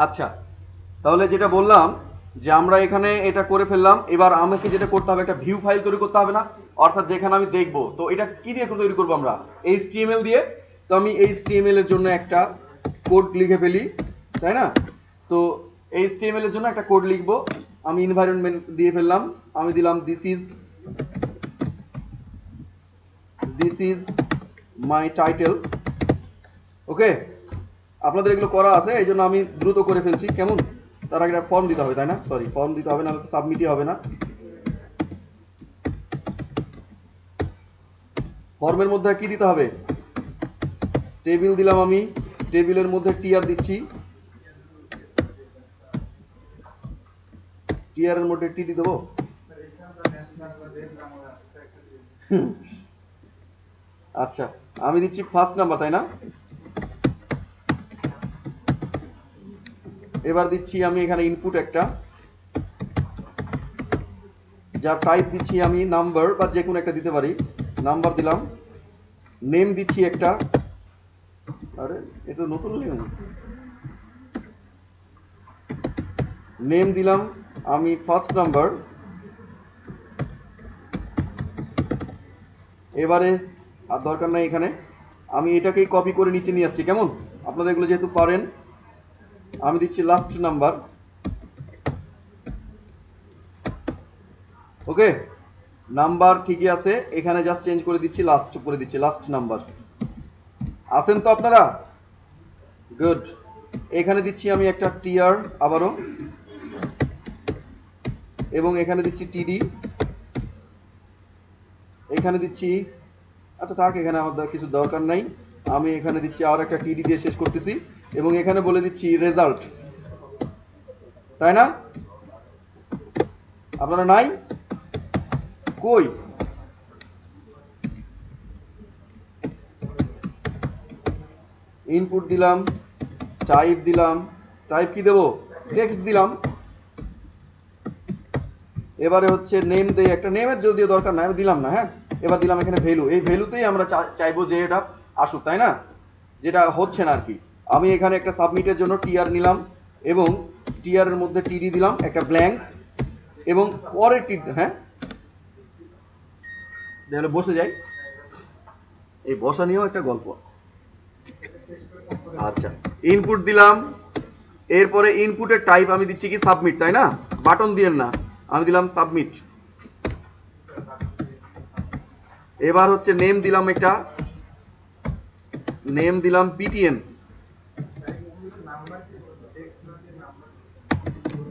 আচ্ছা, তাহলে যেটা বললাম যে আমরা এখানে এটা করে ফেললাম। এবার আমাকে যেটা করতে হবে, একটা ভিউ ফাইল তৈরি করতে হবে না? অর্থাৎ যেখানে আমি দেখবো, তো এটা কি দিয়ে তৈরি করবো আমরা? HTML দিয়ে। তো আমি HTML এর জন্য একটা কোড লিখে ফেলি, তাই না? তো HTML এর জন্য একটা কোড লিখবো। আমি এনভায়রনমেন্ট দিয়ে ফেললাম, আমি দিলাম দিস ইজ মাই টাইটেল। ওকে, আপনাদের এগুলো করা আছে, এই জন্য আমি দ্রুত করে ফেলছি। কেমন? তার আগে ফর্ম দিতে হবে, তাই না? সরি, ফর্ম দিতে হবে না, সাবমিটই হবে না। ফর্মের মধ্যে কি দিতে হবে? টেবিল দিলাম আমি, টেবিলের মধ্যে টিআর দিচ্ছি, টিআর এর মধ্যে টি দেবো। আচ্ছা, আমি দিচ্ছি ফার্স্ট নাম্বার, তাই না? এবার দিচ্ছি আমি এখানে ইনপুট একটা, যার টাইপ দিচ্ছি আমি নাম্বার বা যে কোনো একটা দিতে পারি, নাম্বার দিলাম। নেম দিচ্ছি একটা, আরে এটা নতুন নেম দিলাম আমি ফার্স্ট নাম্বার। এবারে আর দরকার নাই, এখানে আমি এটাকেই কপি করে নিচে নিয়ে আসছি। কেমন? আপনারা এগুলো যেহেতু পারেন, আমি দিচ্ছি লাস্ট নাম্বার। ওকে, নাম্বার ঠিকই আছে, এখানে জাস্ট চেঞ্জ করে দিচ্ছি, লাস্ট করে দিচ্ছি, লাস্ট নাম্বার। আছেন তো আপনারা? গুড। এখানে দিচ্ছি আমি একটা টিআর আবারও, এবং এখানে দিচ্ছি টিডি, এখানে দিচ্ছি, আচ্ছা থাক, এখানে আমার কিছু দরকার নাই। আমি এখানে দিচ্ছি আর একটা টিডি দিয়ে শেষ করতেছি, এবং এখানে বলে দিচ্ছি রেজাল্ট, তাই না? আপনারা নাই কই? ইনপুট দিলাম, টাইপ দিলাম, টাইপ কি দেবো? টেক্সট দিলাম। এবারে হচ্ছে নেম দেই, একটা নেমের যদিও দরকার নাই, আমি দিলাম না। হ্যাঁ, এবার দিলাম এখানে ভ্যালু। এই ভ্যালুতেই আমরা চাইবো যে এটা আসুক, তাই না? যেটা হচ্ছে না আর কি। আমি এখানে একটা সাবমিটের জন্য টিআর নিলাম, এবং টিআর এর মধ্যে টিডি দিলাম একটা ব্ল্যাঙ্ক, এবং পরের টি, হ্যাঁ তাহলে বসে যাই, এই বসা নিয়েও একটা গল্প আছে। আচ্ছা, ইনপুট দিলাম, এরপরে ইনপুটের টাইপ আমি দিচ্ছি কি সাবমিট, তাই না? বাটন দিয়েন না, আমি দিলাম সাবমিট। এবার হচ্ছে নেম দিলাম একটা, নেম দিলাম পিটিএন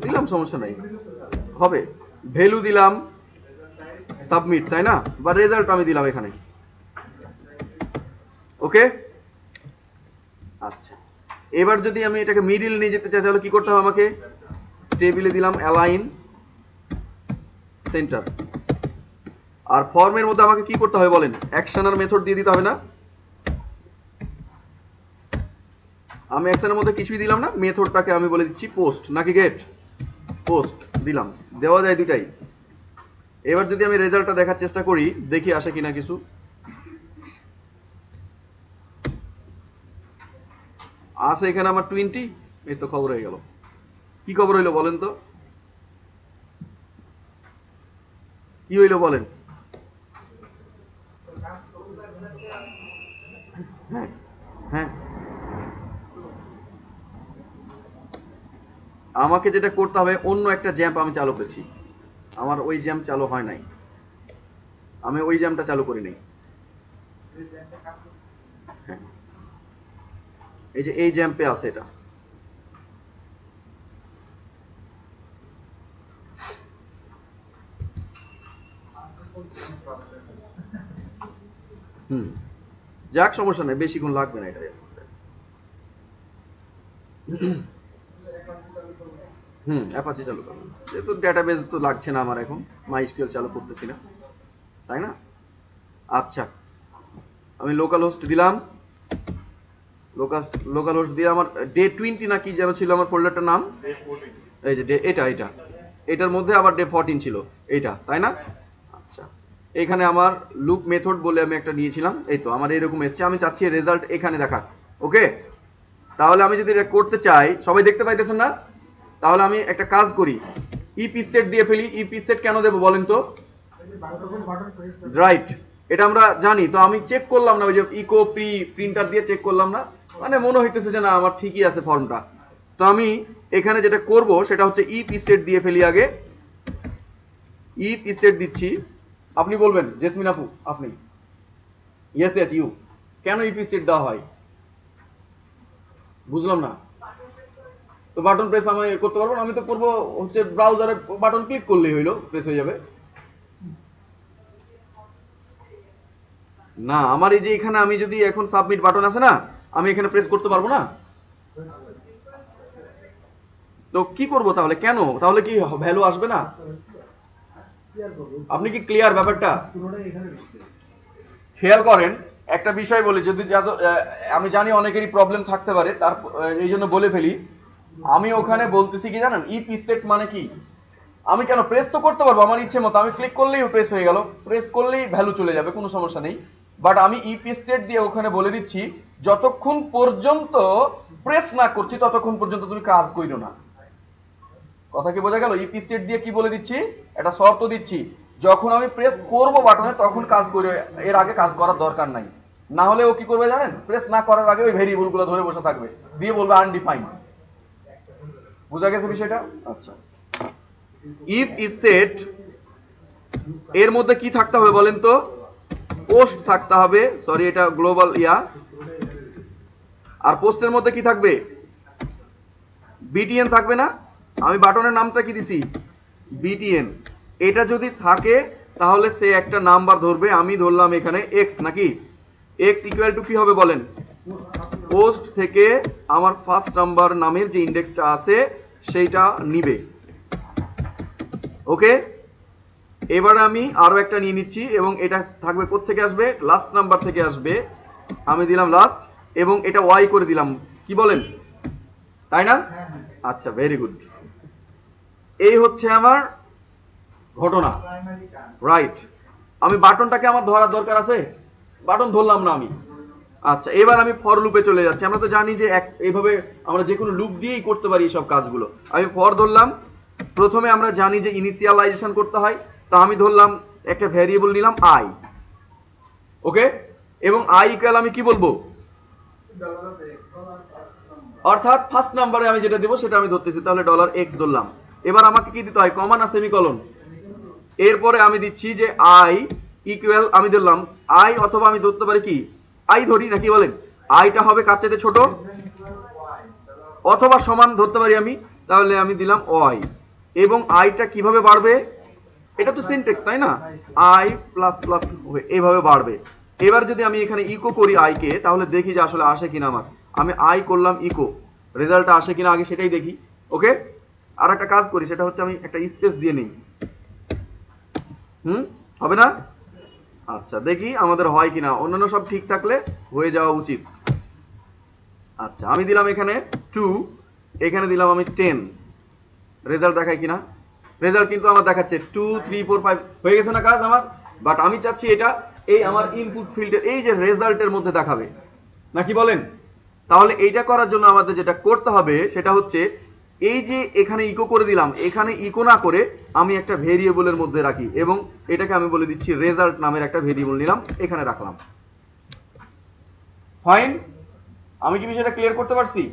দিলাম, সমস্যা নাই, হবে। ভ্যালু দিলাম সাবমিট, তাই না? বা রেজাল্ট আমি দিলাম এখানে। ওকে, আচ্ছা, এবার যদি আমি এটাকে মিডিল নিয়ে যেতে চাই, তাহলে কি করতে হবে আমাকে? টেবিলে দিলাম অ্যালাইন সেন্টার। আর ফর্মের মধ্যে আমাকে কি করতে হবে বলেন? অ্যাকশন আর মেথড দিয়ে দিতে হবে না? আমি অ্যাকশনের মধ্যে কিছুই দিলাম না, মেথডটাকে আমি বলে দিচ্ছি পোস্ট নাকি গেট। পোস্ট দিলাম, দেওয়া যায় দুটাই। এবার যদি আমি রেজাল্টটা দেখার চেষ্টা করি, দেখি আসে কিনা কিছু। আসে এখানে আমার 20। এই তো খবর হয়ে গেল। কি খবর হইলো বলেন তো? কি হইলো বলেন? হ্যাঁ হ্যাঁ, আমাকে যেটা করতে হবে, অন্য একটা জ্যাম্প আমি চালু করেছি, আমার ওই জ্যাম্প চালু হয় নাই, আমি ওই জ্যাম্পটা চালু করি নাই। হ্যাঁ, এই যে এই জ্যাম্পে আছে এটা। হুম, যাক, সমস্যা নেই, বেশিক্ষণ লাগবে না এটা। অ্যাপাচি চালু করুন, যেহেতু ডেটাবেস তো লাগছে না আমার এখন, মাইস্কুয়েল চালু করতেছি না, তাই না? আচ্ছা, আমি লোকাল হোস্ট দিলাম, লোকাল হোস্ট দিয়ে আমার ডে 20 না কি যেন ছিল আমার ফোল্ডারটার নাম, এই যে এটা এটা এটার মধ্যে আবার ডে 14 ছিল এইটা, তাই না? আচ্ছা, এখানে আমার লুপ মেথড বলে আমি একটা নিয়েছিলাম, এই তো আমার এরকম এসছে। আমি চাচ্ছি রেজাল্ট এখানে দেখা। ওকে, তাহলে আমি যদি এটা করতে চাই, সবাই দেখতে পাইতেছেন না? তাহলে আমি একটা কাজ করি, ইপি সেট দিয়ে ফেলি। ইপি সেট কেন দেবো বলেন তো? রাইট, এটা আমরা জানি। তো আমি চেক করলাম না, ওই যে ইকো প্রিন্টার দিয়ে চেক করলাম না, মানে মনে হইতেছে যে না আমার ঠিকই আছে ফর্মটা। তো আমি এখানে যেটা করব সেটা হচ্ছে ইপি সেট দিয়ে ফেলি আগে। ইপি সেট দিচ্ছি। আপনি বলবেন জেসমিন আপু, আপনি ইয়েস ইয়েস ইউ, কেন ইপি সেট দেওয়া হয় বুঝলাম না। তো বাটন প্রেস আমি করতে পারবো না, আমি তো করবো হচ্ছে ব্রাউজারে বাটন ক্লিক করলেই হইলো, প্রেস হয়ে যাবে। না, আমার এই যে এখানে আমি যদি এখন সাবমিট বাটন আছে না, আমি এখানে প্রেস করতে পারবো না। তো কি করব তাহলে? কেন তাহলে কি ভ্যালু আসবে না? আপনি কি ক্লিয়ার ব্যাপারটা? খেয়াল করেন একটা বিষয় বলি, যদি আমি জানি অনেকেরই প্রবলেম থাকতে পারে, তার এই জন্য বলে ফেলি। আমি ওখানে বলতেছি কি জানেন, ইপি সেট মানে কি? আমি কেন প্রেস তো করতে পারবো আমার ইচ্ছে মতো, আমি ক্লিক করলেই প্রেস হয়ে গেল, প্রেস করলেই ভ্যালু চলে যাবে, কোনো সমস্যা নেই। বাট আমি ইপি সেট দিয়ে ওখানে বলে দিচ্ছি যতক্ষণ পর্যন্ত প্রেস না করছি ততক্ষণ পর্যন্ত তুমি কাজ কইরো না। কথা কি বোঝা গেল? ইপি সেট দিয়ে কি বলে দিচ্ছি, এটা শর্ত দিচ্ছি, যখন আমি প্রেস করব বাটনে তখন কাজ করবে, এর আগে কাজ করার দরকার নাই। না হলে ও কি করবে জানেন, প্রেস না করার আগে ওই ভেরিয়েবল গুলো ধরে বসে থাকবে, দিয়ে বলবে আনডিফাইন্ড। বুঝা গেছে বিষয়টা? আচ্ছা, ইফ ইজ সেট এর মধ্যে কি থাকতে হবে বলেন তো? পোস্ট থাকতে হবে, সরি এটা গ্লোবাল আর পোস্টের মধ্যে কি থাকবে? বিটিএন থাকবে না? আমি বাটনের নামটা কি দিছি? বিটিএন। এটা যদি থাকে তাহলে সে একটা নাম্বার ধরবে, আমি ধরলাম এখানে এক্স, নাকি? এক্স ইকুয়াল টু কি হবে বলেন? পোস্ট থেকে আমার ফার্স্ট নাম্বার নামের যে ইন্ডেক্সটা আছে সেইটা নিবে। ওকে, এবার আমি আরো একটা নিয়ে নিচ্ছি এবং এটা থাকবে কোত্থেকে আসবে? লাস্ট নাম্বার থেকে আসবে। আমি দিলাম লাস্ট এবং এটা ওয়াই করে দিলাম, কি বলেন? তাই না? আচ্ছা, ভেরি গুড। এই হচ্ছে আমার ঘটনা, রাইট। আমি বাটনটাকে আমার ধরার দরকার আছে? বাটন ধরলাম না আমি। আচ্ছা, এবার আমি ফর লুপে চলে যাচ্ছি। আমরা তো জানি যে এইভাবে আমরা যে কোনো লুপ দিয়েই করতে পারি সব কাজগুলো। আমি ফর ধরলাম, প্রথমে আমরা জানি যে ইনিশিয়ালাইজেশন করতে হয়, তো আমি ধরলাম একটা ভ্যারিয়েবল নিলাম আই। ওকে, এবং আই ইকুয়াল আমি কি বলবো? অর্থাৎ ফার্স্ট নাম্বারে আমি যেটা দেবো সেটা আমি ধরতেছি, তাহলে $x ধরলাম। এবার আমাকে কি দিতে হয়? কমা না সেমিকলন? এরপরে আমি দিচ্ছি যে আই ইকুয়াল, আমি ধরলাম আই, অথবা আমি ধরতে পারি কি আই ধরি, নাকি বলেন? আইটা হবে কার চাইতে ছোট, অথবা সমান ধরতে পারি আমি, তাহলে আমি দিলাম ওয়াই। এবং আইটা কিভাবে বাড়বে? এটা তো সিনট্যাক্স, তাই না? আই প্লাস প্লাস এইভাবে বাড়বে। এবার যদি আমি এখানে ইকো করি আই কে, তাহলে দেখি যে আসলে আসে কিনা আমার। আমি আই করলাম ইকো, রেজাল্টটা আসে কিনা আগে সেটাই দেখি। ওকে, আর একটা কাজ করি, সেটা হচ্ছে আমি একটা স্পেস দিয়ে নিই। হবে না? আচ্ছা, দেখি আমাদের হয় কিনা। অন্যান্য সব ঠিক থাকলে হয়ে যাওয়া উচিত। আচ্ছা, আমি দিলাম এখানে 2, এখানে দিলাম আমি 10। রেজাল্ট দেখায় কিনা? রেজাল্ট কিন্তু আমার দেখাচ্ছে 2 3 4 5, হয়ে গেছে না কাজ আমার? বাট আমি চাচ্ছি এটা এই আমার ইনপুট ফিল্ডের এই যে রেজাল্টের মধ্যে দেখাবে, নাকি বলেন? তাহলে এইটা করার জন্য আমাদের যেটা করতে হবে সেটা হচ্ছে এই যে এখানে ইকো করে দিলাম, এখানে ইকো না করে আমি একটা ভেরিয়েবলের মধ্যে রাখি এবং এটাকে আমি বলে দিচ্ছি রেজাল্ট নামের একটা ভেরিয়েবল নিলাম, এখানে রাখলাম। ফাইন, আমি কি বিষয়টা ক্লিয়ার করতে পারছি?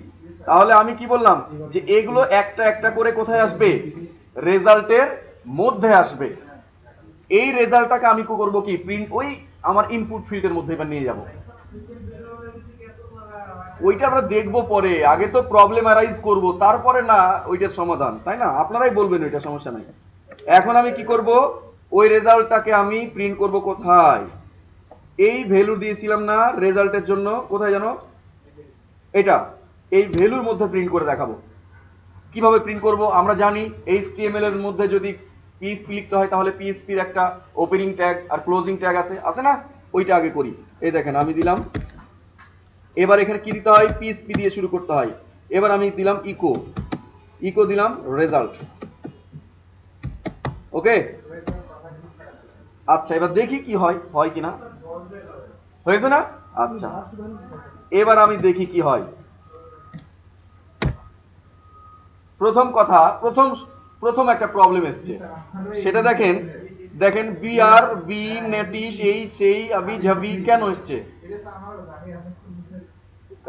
তাহলে আমি কি বললাম যে এগুলো একটা একটা করে কোথায় আসবে? রেজাল্টের মধ্যে আসবে। এই রেজাল্টটাকে আমি কি করব? কি প্রিন্ট ওই আমার ইনপুট ফিল্ডের মধ্যে এবার নিয়ে যাব। ওইটা আমরা দেখবো পরে, আগে তো প্রবলেম অ্যারাইজ করব, তারপরে না ওইটার সমাধান, তাই না? আপনারাই বলবেন, ওইটা সমস্যা নাই। এখন আমি কি করব? ওই রেজাল্টটাকে আমি প্রিন্ট করব কোথায়? এই ভ্যালু দিয়েছিলাম না রেজাল্টের জন্য, কোথায় জানো? এটা এই ভ্যালুর মধ্যে প্রিন্ট করে দেখাবো। কিভাবে প্রিন্ট করব? আমরা জানি HTML এর মধ্যে যদি PHP লিখতে হয় তাহলে PHP এর একটা ওপেনিং ট্যাগ আর ক্লোজিং ট্যাগ আছে না? ওইটা আগে করি। এই দেখেন আমি দিলাম, এবার এখানে কি দিতে হয়? PHP দিয়ে শুরু করতে হয়। এবার আমি দিলাম ইকো দিলাম রেজাল্ট। ওকে, আচ্ছা, এবার দেখি কি হয় কিনা। হয়েছে না? আচ্ছা, এবার আমি দেখি কি হয়। প্রথম কথা, প্রথম একটা প্রবলেম এসছে, সেটা দেখেন বি আর বি নেটিশ এই সেই আবি ঝাবি কেন এসছে?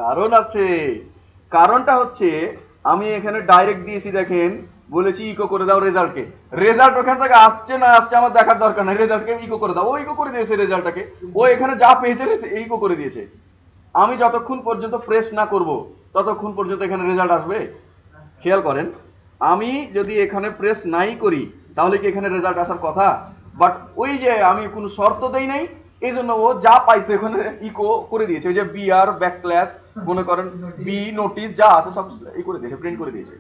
কারণ আছে। কারণটা হচ্ছে আমি এখানে ডাইরেক্ট দিয়েছি, দেখেন বলেছি ইকো করে দাও রেজাল্টকে। রেজাল্ট ওখান থেকে আসছে না আসছে আমার দেখার দরকার নাই, রেজাল্টকে ইকো করে দাও। ও ইকো করে দিয়েছে রেজাল্টটাকে, ও এখানে যা পেয়েছে ইকো করে দিয়েছে। আমি যতক্ষণ পর্যন্ত প্রেস না করব ততক্ষণ পর্যন্ত এখানে রেজাল্ট আসবে? খেয়াল করেন, আমি যদি এখানে প্রেস নাই করি তাহলে কি এখানে রেজাল্ট আসার কথা? বাট ওই যে আমি কোনো শর্ত দেই নাই, এই জন্য ও যা পাইছে ওখানে ইকো করে দিয়েছে। ওই যে বি আর ব্যাকস্ল্যাশ মনে করেন বি নোটিস যা আছে সব ই করে দিয়েছে, প্রিন্ট করে দিয়েছে।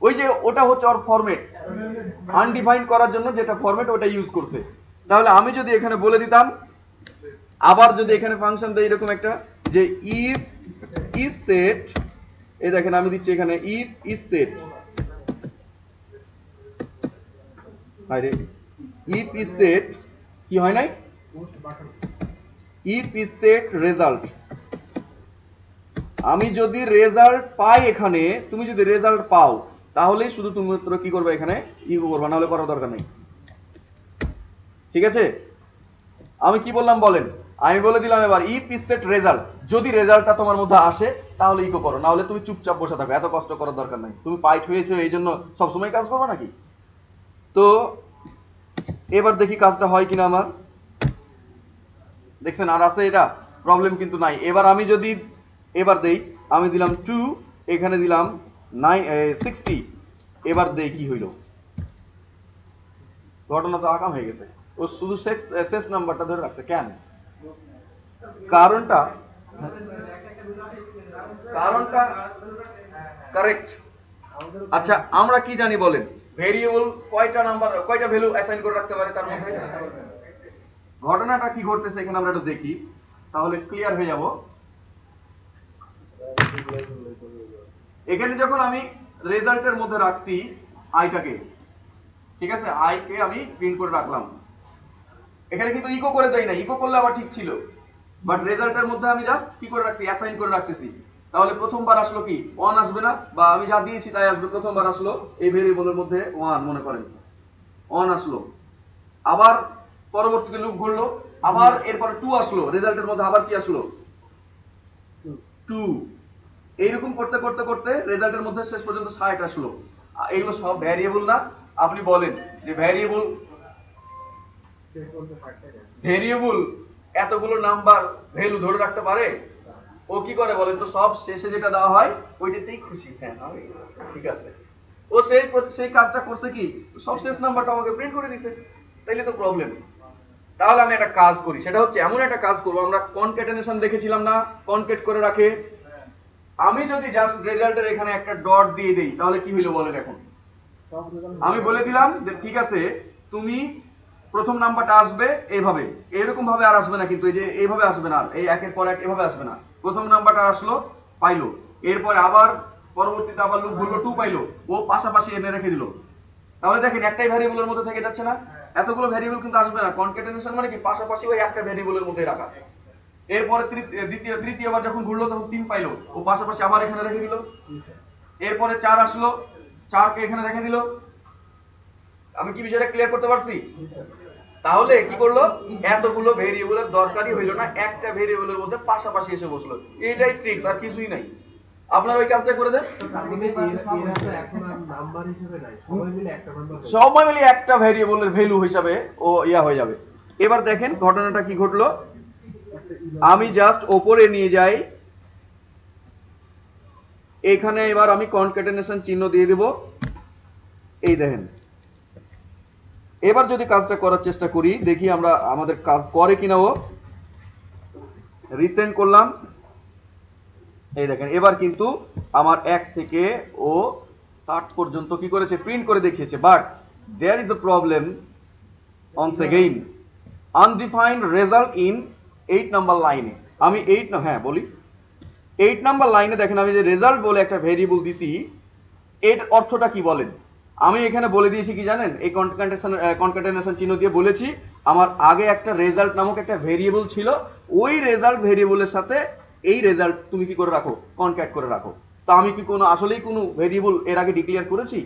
ওই যে ওটা হচ্ছে ওর ফরম্যাট, আনডিফাইন্ড করার জন্য যেটা ফরম্যাট ওটা ইউজ করছে। তাহলে আমি যদি এখানে বলে দিতাম, আবার যদি এখানে ফাংশন দেই এরকম একটা, যে ইফ ইজ সেট, এই দেখেন আমি দিচ্ছি এখানে ইফ ইজ সেট, আরে ইফ ইজ সেট কি হয় নাই, ইফ ইজ সেট রেজাল্ট। আমি যদি রেজাল্ট পাই এখানে, তুমি যদি রেজাল্ট পাও তাহলেই শুধু তুমি কি করবে এখানে ইকো করবে, না হলে করার দরকার নেই। ঠিক আছে? আমি কি বললাম বলেন? আমি বলে দিলাম এবার ইফ ইজ সেট রেজাল্ট, যদি রেজাল্টটা তোমার মধ্যে আসে তাহলে ইকো করো, না হলে তুমি চুপচাপ বসে থাকো, এত কষ্ট করার দরকার নাই। তুমি পাইট হয়েছে এই জন্য সবসময় কাজ করবে নাকি? তো এবার দেখি কাজটা হয় কিনা আমার। দেখছেন আর আছে এটা প্রবলেম কিন্তু নাই। এবার আমি যদি এবার দেই, আমি দিলাম 2, এখানে দিলাম 60, এবার দেই কি হইল। ঘটনা তো আকাম হয়ে গেছে, ও শুধু শেষ নাম্বারটা ধরে রাখছে কেন? কারণটা কারেক্ট। আচ্ছা আমরা কি জানি বলেন, ভেরিয়েবল কয়টা নাম্বার কয়টা ভ্যালু অ্যাসাইন করে রাখতে পারে তার মধ্যে? ঘটনাটা কি ঘটতেছে এখানে আমরা একটু দেখি, তাহলে ক্লিয়ার হয়ে যাব। এখানে যখন আমি রেজাল্টের মধ্যে রাখছি আইটাকে, ঠিক আছে, আইকে আমি প্রিন্ট করে রাখলাম, এখানে কিন্তু ইকো করে দেই না, ইকো করলে আবার ঠিক ছিল, বাট রেজাল্টের মধ্যে আমি জাস্ট কি করে রাখছি, অ্যাসাইন করে রাখতেছি। তাহলে প্রথমবার আসলো কি 1 আসবে না, বা আমি যা দিয়েছি তাই আসবে। প্রথমবার আসলো এই ভেরিয়েবলের মধ্যে 1, মনে করেন 1 আসলো, আবার পরবর্তীতে লুপ ঘুরলো, আবার এরপরে 2 আসলো, রেজাল্টের মধ্যে আবার কি আসলো 2। এইরকম করতে করতে করতে রেজাল্টের মধ্যে শেষ পর্যন্ত 60 আসলো। এগুলো সব ভ্যারিয়েবল না? আপনি বলেন যে ভেরিয়েবল এতগুলো নাম্বার ভ্যালু ধরে রাখতে পারে? ও কি করে বলেন তো, সব শেষে যেটা দেওয়া হয় ওইটাতেই খুশি। হ্যাঁ ঠিক আছে, ও সেই কাজটা করছে কি, সব শেষ নাম্বারটা আমাকে প্রিন্ট করে দিছে, তাইলে তো প্রবলেম। তাহলে আমি একটা কাজ করি, সেটা হচ্ছে এমন একটা কাজ করবো, আমরা কনক্যাটেনেশন দেখেছিলাম না, কনক্যাট করে রাখে। আমি যদি জাস্ট রেজাল্টের এখানে একটা ডট দিয়ে দেই তাহলে কি হইলো বলেন? এখন আমি বলে দিলাম যে ঠিক আছে, তুমি প্রথম নাম্বারটা আসবে এইভাবে, এরকম ভাবে আর আসবে না, কিন্তু এই যে এইভাবে আসবে না, এই একের পর এক এভাবে আসবে না। প্রথম নাম্বারটা আসলো, পাইলো, এরপরে আবার পরবর্তীতে আবার লুপ ঘুরলো, 2 পাইলো, ও পাশাপাশি এনে রেখে দিল। তাহলে দেখেন একটাই ভ্যারিয়েবলের মধ্যে থেকে যাচ্ছে না, এতগুলো ভ্যারিয়েবল কিন্তু আসবে না। কনক্যাটেনেশন মানে কি, পাশাপাশি ওই একটা ভ্যারিয়েবলের মধ্যে রাখা। এরপরে তৃতীয়বার যখন ঘুরলো তখন 3 পাইলো, ও পাশাপাশি আবার এখানে রেখে দিল। এরপরে 4 আসলো, 4কে এখানে রেখে দিল। আমি কি বিষয়টা ক্লিয়ার করতে পারছি? তাহলে কি করলো, এতগুলো ভেরিয়েবলের দরকারই হইলো না, একটা ভেরিয়েবলের মধ্যে পাশাপাশি এসে বসলো। এটাই ট্রিক্স, আর কিছুই নাই। আপনারা ওই কাজটা করে দেন। সবাই মিলে একটা ভেরিয়েবলের ভ্যালু হিসাবে ও ইয়া হয়ে যাবে। এবার দেখেন ঘটনাটা কি ঘটলো, আমি জাস্ট ওপরে নিয়ে যাই, এখানে এবার আমি কনক্যাটেনেশন চিহ্ন দিয়ে দেব। এই দেখেন, এবার যদি কাজটা করার চেষ্টা করি, দেখি আমরা আমাদের কাজ করে কিনা। ও রিসেন্ড করলাম, এই দেখেন এবার কিন্তু আমার 1 থেকে ও 60 পর্যন্ত কি করেছে, প্রিন্ট করে দেখিয়েছে। But there is the problem once again, undefined result in 8 number লাইনে। আমি 8 নাম্বার লাইনে দেখেন আমি যে রেজাল্ট বলে একটা ভেরিয়েবল দিছি, এর অর্থটা কি বলেন? আমি এখানে বলে দিয়েছি কি জানেন, এই কনক্যাটেনেশন চিহ্ন দিয়ে বলেছি আমার আগে একটা রেজাল্ট নামক একটা ভেরিয়েবল ছিল, ওই রেজাল্ট ভেরিয়েবলের সাথে এই রেজাল্ট তুমি কি করে রাখো, কনক্যাট করে রাখো। তা আমি কি কোনো আসলেই কোনো ভেরিয়েবল এর আগে ডিক্লেয়ার করেছি?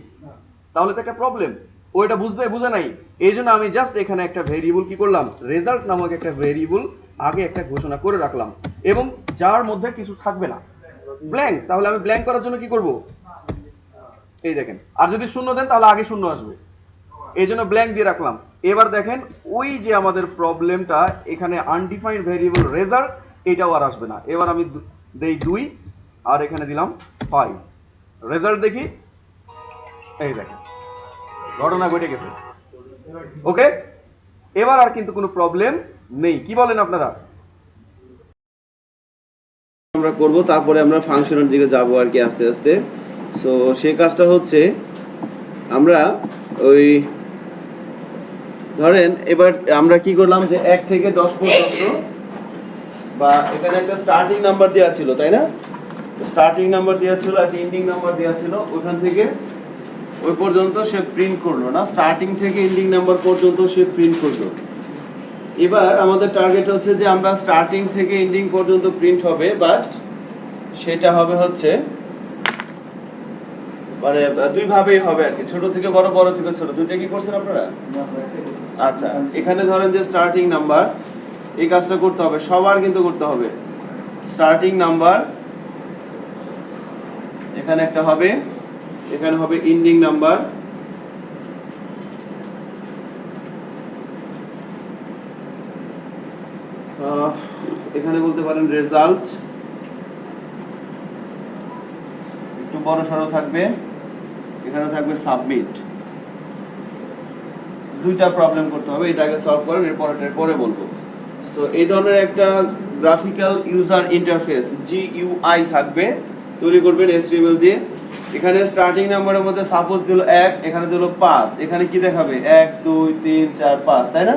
তাহলে তো একটা প্রবলেম। ও এটা বুঝে নাই। এই জন্য আমি জাস্ট এখানে একটা ভেরিয়েবল কি করলাম, রেজাল্ট নামক একটা ভেরিয়েবল আগে একটা ঘোষণা করে রাখলাম, এবং যার মধ্যে কিছু থাকবে না, ব্ল্যাঙ্ক। তাহলে আমি ব্ল্যাঙ্ক করার জন্য কি করব, এই দেখেন, আর যদি শূন্য দেন তাহলে আগে শূন্য আসবে, এই জন্য ব্ল্যাঙ্ক দিয়ে রাখলাম। এবার দেখেন ওই যে আমাদের প্রবলেমটা, এখানে আনডিফাইন্ড ভেরিয়েবল রেজাল্ট, এটাও আর আসবে না। এবার আমি দেই 2 আর এখানে দিলাম 5, রেজাল্ট দেখি, এই দেখেন ঘটনা ঘটে গেছে। ওকে, এবার আর কিন্তু কোনো প্রবলেম নেই। কি বলেন আপনারা? আমরা করব, তারপরে আমরা ফাংশনের দিকে যাব আর কি আস্তে আস্তে। সো সেই কাজটা হচ্ছে আমরা ওই ধরেন এবার আমরা কি করলাম যে 1 থেকে 10 পর্যন্ত, বা এখানে একটা স্টার্টিং নাম্বার দেওয়া ছিল, তাই না? স্টার্টিং নাম্বার দেওয়া ছিল আর এন্ডিং নাম্বার দেওয়া ছিল, ওখান থেকে ওই পর্যন্ত সে প্রিন্ট করলো না, স্টার্টিং থেকে এন্ডিং নাম্বার পর্যন্ত সে প্রিন্ট করলো। এবার আমাদের টার্গেট হচ্ছে যে আমরা স্টার্টিং থেকে এন্ডিং পর্যন্ত প্রিন্ট হবে, বাট সেটা হবে হচ্ছে মানে দুই ভাবেই হবে আর কি, ছোট থেকে বড়, বড় থেকে ছোট, দুইটা কি করছেন আপনারা? আচ্ছা, এখানে ধরেন যে স্টার্টিং নাম্বার, এই কাজটা করতে হবে, সবার কিন্তু করতে হবে। স্টার্টিং নাম্বার এখানে একটা হবে, এখানে হবে এন্ডিং নাম্বার, এখানে বলতে পারেন রেজাল্ট, একটু বড় সড়ো থাকবে, এখানে থাকবে সাবমিট। দুইটা প্রবলেম করতে হবে, এটাকে সলভ করেন, এর পরে বলবো। সো এই ধরনের একটা গ্রাফিক্যাল ইউজার ইন্টারফেস GUI থাকবে, তৈরি করবেন HTML দিয়ে। এখানে স্টার্টিং নাম্বারের মধ্যে সাপোজ দিল 1, এখানে দিল 5, এখানে কি দেখাবে 1 2 3 4 5, তাই না?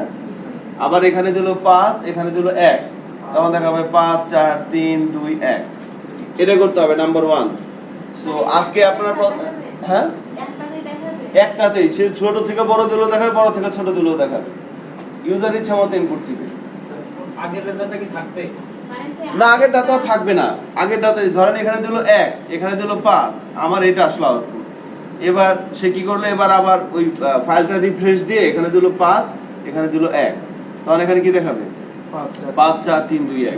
আবার এখানে দিল 5, এখানে দিল 1, তখন দেখাবে 5 4 3 2 1। এটা করতে হবে নাম্বার 1। সো আজকে আপনারা হ্যাঁ একটাতেই, সে ছোট থেকে বড় দিলেও দেখাবে, বড় থেকে ছোট দিলেও দেখাবে, ইউজার ইচ্ছা মতো ইনপুট দিবে। আগের রেজাল্টটা কি থাকবে? না, আগেরটা তো থাকবে না। আগেরটাতে ধরেন এখানে দিল 1, এখানে দিল 5, আমার এটা আসলো আউটপুট। এবার সে কি করলো, এবার আবার ওই ফাইলটা রিফ্রেশ দিয়ে এখানে দিল 5, এখানে দিল 1, তখন এখানে কি দেখাবে 5 4 3 2 1।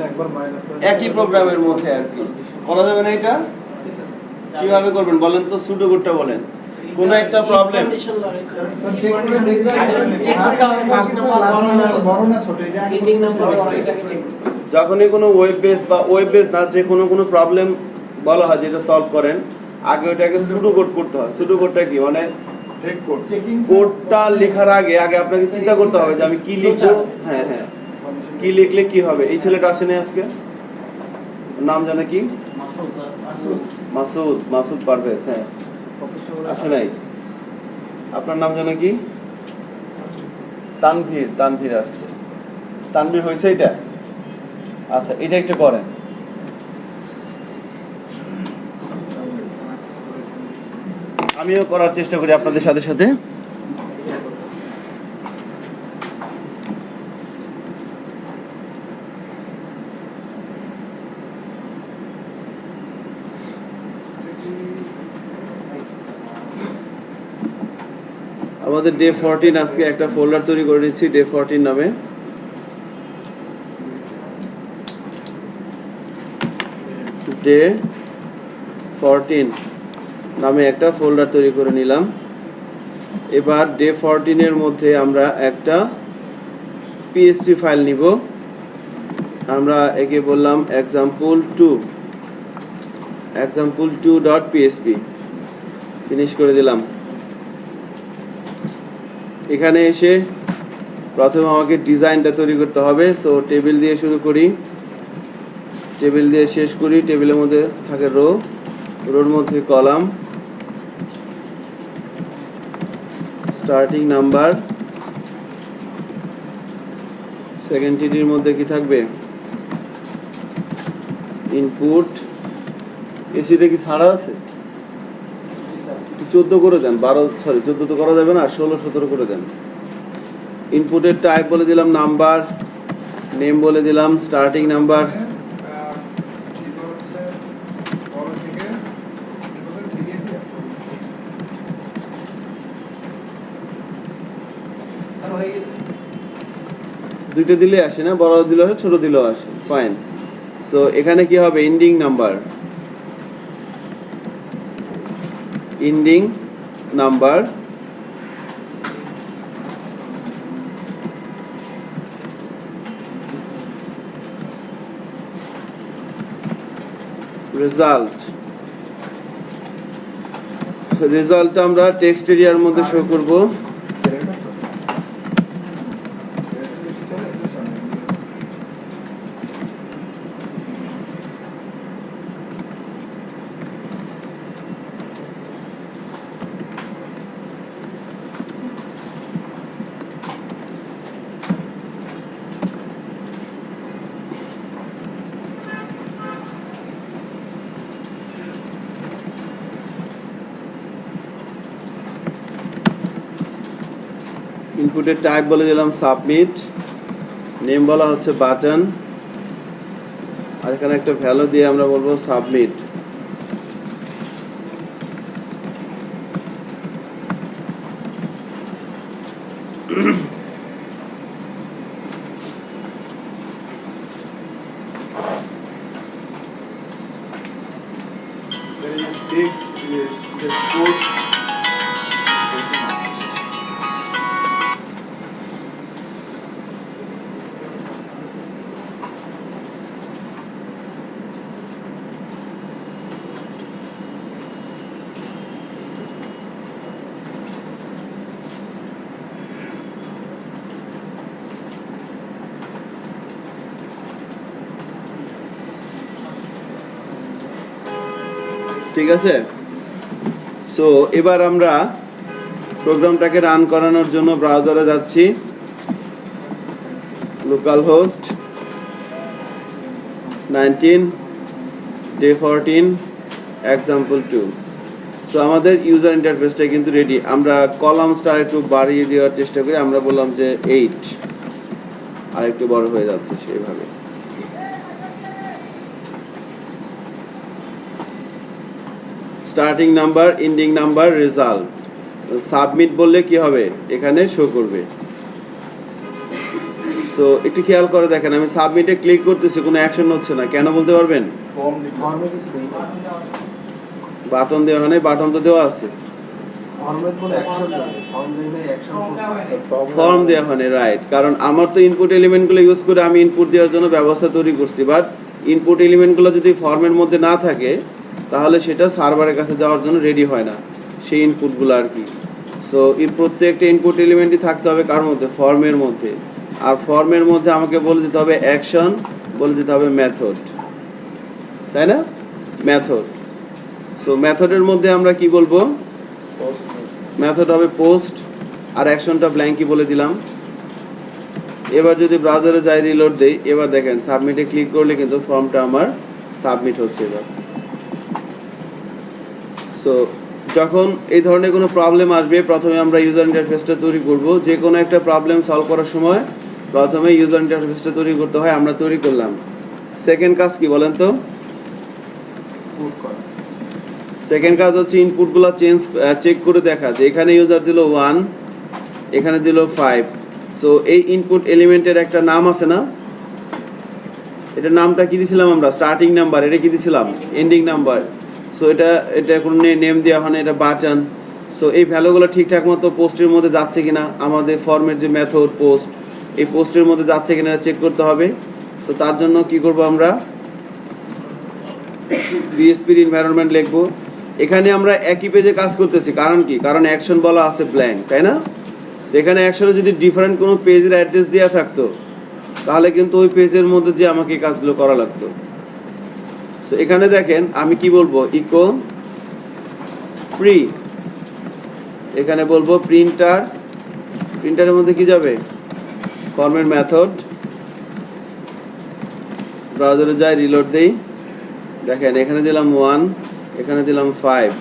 একই প্রোগ্রামের মধ্যে আর কি করা যাবে না। এটা কিভাবে করবেন বলেন তো, সুডো কোডটা বলেন। কোন একটা প্রবলেম যখনই কোনো ওয়েব বেস বা ওয়েব বেস না, যে কোনো প্রবলেম বলা হয় যেটা সলভ করেন, আগে ওটাকে সুডো কোড করতে হয়। সুডো কোডটা কি মানে, কোডটা লেখার আগে আপনাকে চিন্তা করতে হবে যে আমি কি লিখবো। হ্যাঁ হ্যাঁ, কি লিখলে কি হবে। এই ছেলেটা আসেনি আজকে, নাম জানে কি? মাসুদ পারভেজ। হ্যাঁ, আসে নাই। আপনার নাম জানে কি? তানভীর আসছে। তানভীর হয়েছে এটা? আচ্ছা, এটা একটু করেন। আমিও করার চেষ্টা করি আপনাদের সাথে সাথে। আমাদের ডে 14 আজকে একটা ফোল্ডার তৈরি করে নিচ্ছি ডে 14 নামে। ডে 14 নামে একটা ফোল্ডার তৈরি করে নিলাম। এবার ডে 14 এর মধ্যে আমরা একটা PHP ফাইল নিব। আমরা একে বললাম example2.php। ফিনিশ করে দিলাম। এখানে এসে প্রথমে আমাকে ডিজাইনটা তৈরি করতে হবে। সো টেবিল দিয়ে শুরু করি, টেবিল দিয়ে শেষ করি। টেবিলের মধ্যে থাকে রোর মধ্যে কলাম, স্টার্টিং নাম্বার, সেকেন্ড টিডির মধ্যে কি থাকবে ইনপুট। এসিটা কি ছাড়া আছে? 14 করে দেন, 14 তো করা যাবে না, 16 17 করে দেন। ইনপুটের টাইপ বলে দিলাম নাম্বার, নেম বলে দিলাম স্টার্টিং নাম্বার, অ্যাসাইন হয়ে গেছে। দুইটা দিলে আসে না, বড় দিলেও আসে, ছোট দিলেও আসে, ফাইন। সো এখানে কি হবে, ending number, ending number result, result আমরা টেক্সট এরিয়ার মধ্যে শো করব। ইনপুটের টাইপ বলে দিলাম সাবমিট, নেম বলা হচ্ছে বাটন, আর এখানে একটা ভ্যালু দিয়ে আমরা বলবো সাবমিট। ঠিক আছে। সো এবার আমরা প্রোগ্রামটাকে রান করানোর জন্য ব্রাউজারে যাচ্ছি, local host 19 day 14 example2। So আমাদের ইউজার ইন্টারফেসটা কিন্তু রেডি। আমরা কলাম স্টার একটু বাড়িয়ে দেওয়ার চেষ্টা করি, আমরা বললাম যে 8, আর একটু বড় হয়ে যাচ্ছে সেইভাবে। Starting number, ending number, result. Submit বললে কি হবে, এখানে শো করবে। সো একটু খেয়াল করে দেখেন, আমি সাবমিটে ক্লিক করতেছি, কোনো অ্যাকশন হচ্ছে না, কেন বলতে পারবেন? ফর্মে কিছু নেই। বাটন দেওয়া হয় নাই, বাটন তো দেওয়া আছে, ফর্মের কোনো অ্যাকশন নেই। ফর্ম দিলে অ্যাকশন ফর্ম দেওয়া হয় নাই, রাইট। কারণ আমার তো ইনপুট এলিমেন্টগুলো ইউজ করে আমি ইনপুট দেওয়ার জন্য ব্যবস্থা তৈরি করছি, বাট ইনপুট এলিমেন্টগুলো যদি ফর্মের মধ্যে না থাকে তাহলে সেটা সার্ভারের কাছে যাওয়ার জন্য রেডি হয় না, সেই ইনপুটগুলো আর কি। সো এই প্রত্যেকটা ইনপুট এলিমেন্টই থাকতে হবে কার মধ্যে, ফর্মের মধ্যে। আর ফর্মের মধ্যে আমাকে বলে দিতে হবে অ্যাকশন, বলে দিতে হবে মেথড, তাই না, মেথড। সো মেথডের মধ্যে আমরা কি বলবো, মেথড হবে পোস্ট, আর অ্যাকশনটা ব্ল্যাঙ্কই বলে দিলাম। এবার যদি ব্রাউজারে যাই, রিলোড দেই, এবার দেখেন সাবমিটে ক্লিক করলে কিন্তু ফর্মটা আমার সাবমিট হচ্ছে এবার। সো যখন এই ধরনের কোনো প্রবলেম আসবে, প্রথমে আমরা ইউজার ইন্টারফেসটা তৈরি করব। যে কোনো একটা প্রবলেম সলভ করার সময় প্রথমে ইউজার ইন্টারফেসটা তৈরি করতে হয়, আমরা তৈরি করলাম। সেকেন্ড কাজ কি বলেন তো? সেকেন্ড কাজ হচ্ছে ইনপুটগুলো চেক করে দেখা, যে এখানে ইউজার দিল 1, এখানে দিল 5। সো এই ইনপুট এলিমেন্টের একটা নাম আছে না, এটার নামটা কি দিয়েছিলাম আমরা, স্টার্টিং নাম্বার, এটা কি দিয়েছিলাম, এন্ডিং নাম্বার। সো এটা কোনো নেম দেওয়া হয় না, এটা বাটন। সো এই ভ্যালুগুলো ঠিকঠাক মতো পোস্টের মধ্যে যাচ্ছে কিনা, আমাদের ফর্মের যে মেথড পোস্ট, এই পোস্টের মধ্যে যাচ্ছে কিনা চেক করতে হবে। সো তার জন্য কি করব, আমরা পিএসপির এনভায়রনমেন্ট লিখবো। এখানে আমরা একই পেজে কাজ করতেছি, কারণ কি, কারণ অ্যাকশন বলা আছে ব্ল্যাঙ্ক, তাই না। সেখানে অ্যাকশনে যদি ডিফারেন্ট কোনো পেজের অ্যাড্রেস দেওয়া থাকতো তাহলে কিন্তু ওই পেজের মধ্যে যে আমাকে এই কাজগুলো করা লাগতো। সো এখানে দেখেন আমি কি বলবো, ইকো প্রি, এখানে বলবো প্রিন্টার, প্রিন্টারের মধ্যে কি যাবে, ফর্মের মেথড। ব্রাউজারে যাই, রিলোড দেই, দেখেন এখানে দিলাম 1, এখানে দিলাম 5,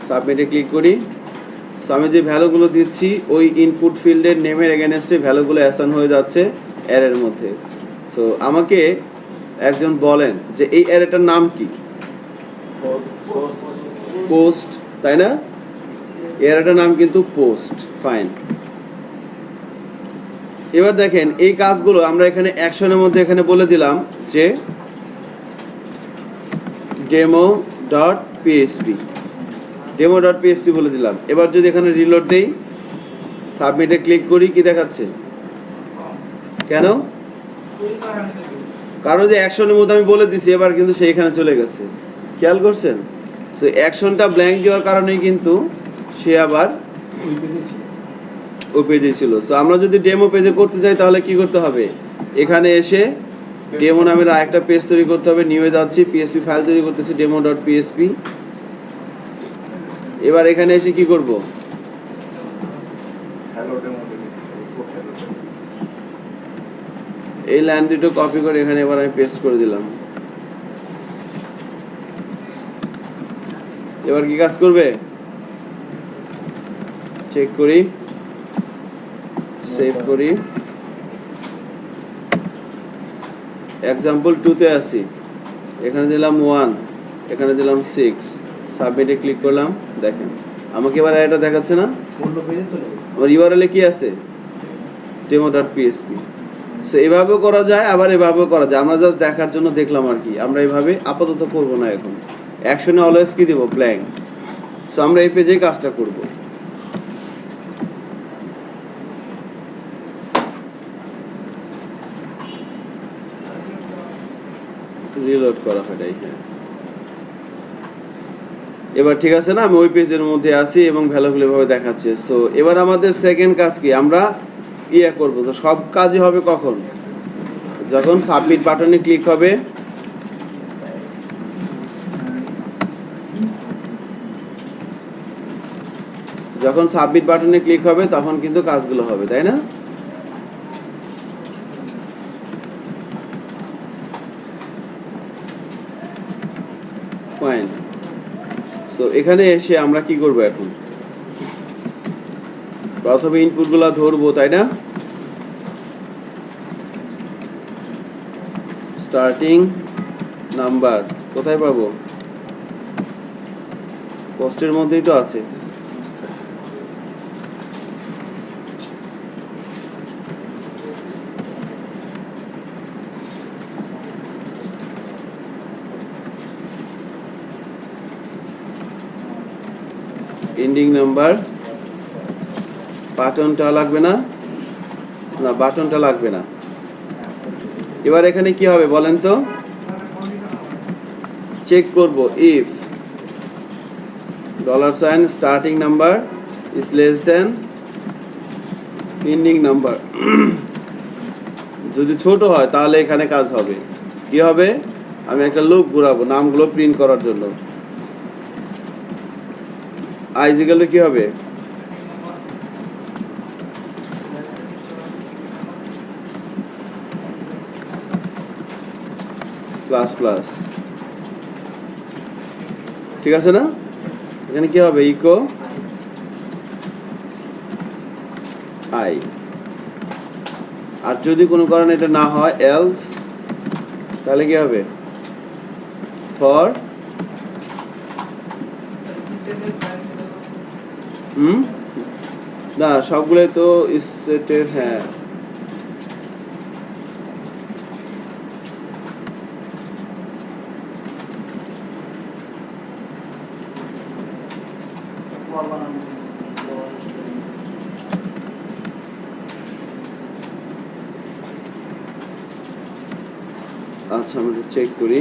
সাবমিটে ক্লিক করি। সো আমি যে ভ্যালুগুলো দিচ্ছি ওই ইনপুট ফিল্ডের নেমের এগেনস্টে ভ্যালুগুলো অ্যাসাইন হয়ে যাচ্ছে অ্যারের মধ্যে। সো আমাকে একজন বলেন যে এই অ্যারেটার নাম কি, পোস্ট, তাই না। এর একটা নাম কিন্তু পোস্ট। ফাইন। এবার দেখেন এই কাজগুলো আমরা এখানে অ্যাকশনের মধ্যে এখানে বলে দিলাম যে demo.php বলে দিলাম। এবার যদি এখানে রিলোড দেই, সাবমিটে ক্লিক করি, কি দেখাচ্ছে? কেন? কারণ যে অ্যাকশনের মধ্যে আমি বলে দিছি, এবার কিন্তু সে এখানে চলে গেছে। খেয়াল করছেন? সো অ্যাকশনটা ব্ল্যাঙ্ক দেওয়ার কারণেই কিন্তু সে আবার ওই পেজে ছিল। ওই পেজে ছিল। সো আমরা যদি ডেমো পেজে করতে চাই তাহলে কি করতে হবে? এখানে এসে ডেমো নামের আরেকটা পেজ তৈরি করতে হবে। নিউ এ যাচ্ছি, পিএসপি ফাইল তৈরি করতেছি demo.php। এবার এখানে এসে কি করব? এই লাইন দুটো কপি করে এখানে এবার আমি পেস্ট করে দিলাম। এবার কি কাজ করবে? চেক করি, সেভ করি। এক্সাম্পল 2 তে আসি, এখানে দিলাম 1, এখানে দিলাম 6, সাবমিটে ক্লিক করলাম। দেখেন আমাকে এবার এটা দেখাচ্ছে না? অন্য পেজে চলে গেছে। আমার ইউআরএল এ কি আছে? demo.php। সো এভাবেও করা যায়, আবার এভাবেও করা যায়। আমরা জাস্ট দেখার জন্য দেখলাম আর কি। আমরা এভাবে আপাতত করব না এখন। অ্যাকশনে অলওয়েজ কি দেব? ব্ল্যাঙ্ক। সো আমরা এই পেজেই কাজটা করব। রিলোড করা হয় হ্যাঁ। এবার ঠিক আছে না? আমি ওই পেজের মধ্যে আছি এবং ভ্যালুগুলো ভাবে দেখাচ্ছে। সো এবার আমাদের সেকেন্ড কাজ কি? আমরা করব। তো সব কাজই হবে কখন? যখন সাবমিট বাটনে ক্লিক হবে, যখন সাবমিট বাটনে ক্লিক হবে তখন কিন্তু কাজগুলো হবে, তাই না? ফাইন। সো এখানে এসে আমরা কি করব এখন? প্রথমে ইনপুটগুলো ধরবো, তাই না? স্টার্টিং নাম্বার কোথায় পাবো? পোস্টের মধ্যেই তো আছে। এন্ডিং নাম্বার, বাটনটা লাগবে না? না, বাটনটা লাগবে না। এবার এখানে কি হবে বলেন তো? চেক করব if $sign starting number is less than ending number। যদি ছোট হয় তাহলে এখানে কাজ হবে। কি হবে? আমি একটা লুপ ঘোরাবো নামগুলো প্রিন্ট করার জন্য। আইজিক্যালে কি হবে? Plus plus. ঠিক আছে না? এখানে কি হবে? Eco I. আর যদি কোনো কারণে এটা না হয় এলস, তাহলে কি হবে? ফর না, সবগুলোই তো সেটের। হ্যাঁ, আচ্ছা আমরা চেক করি।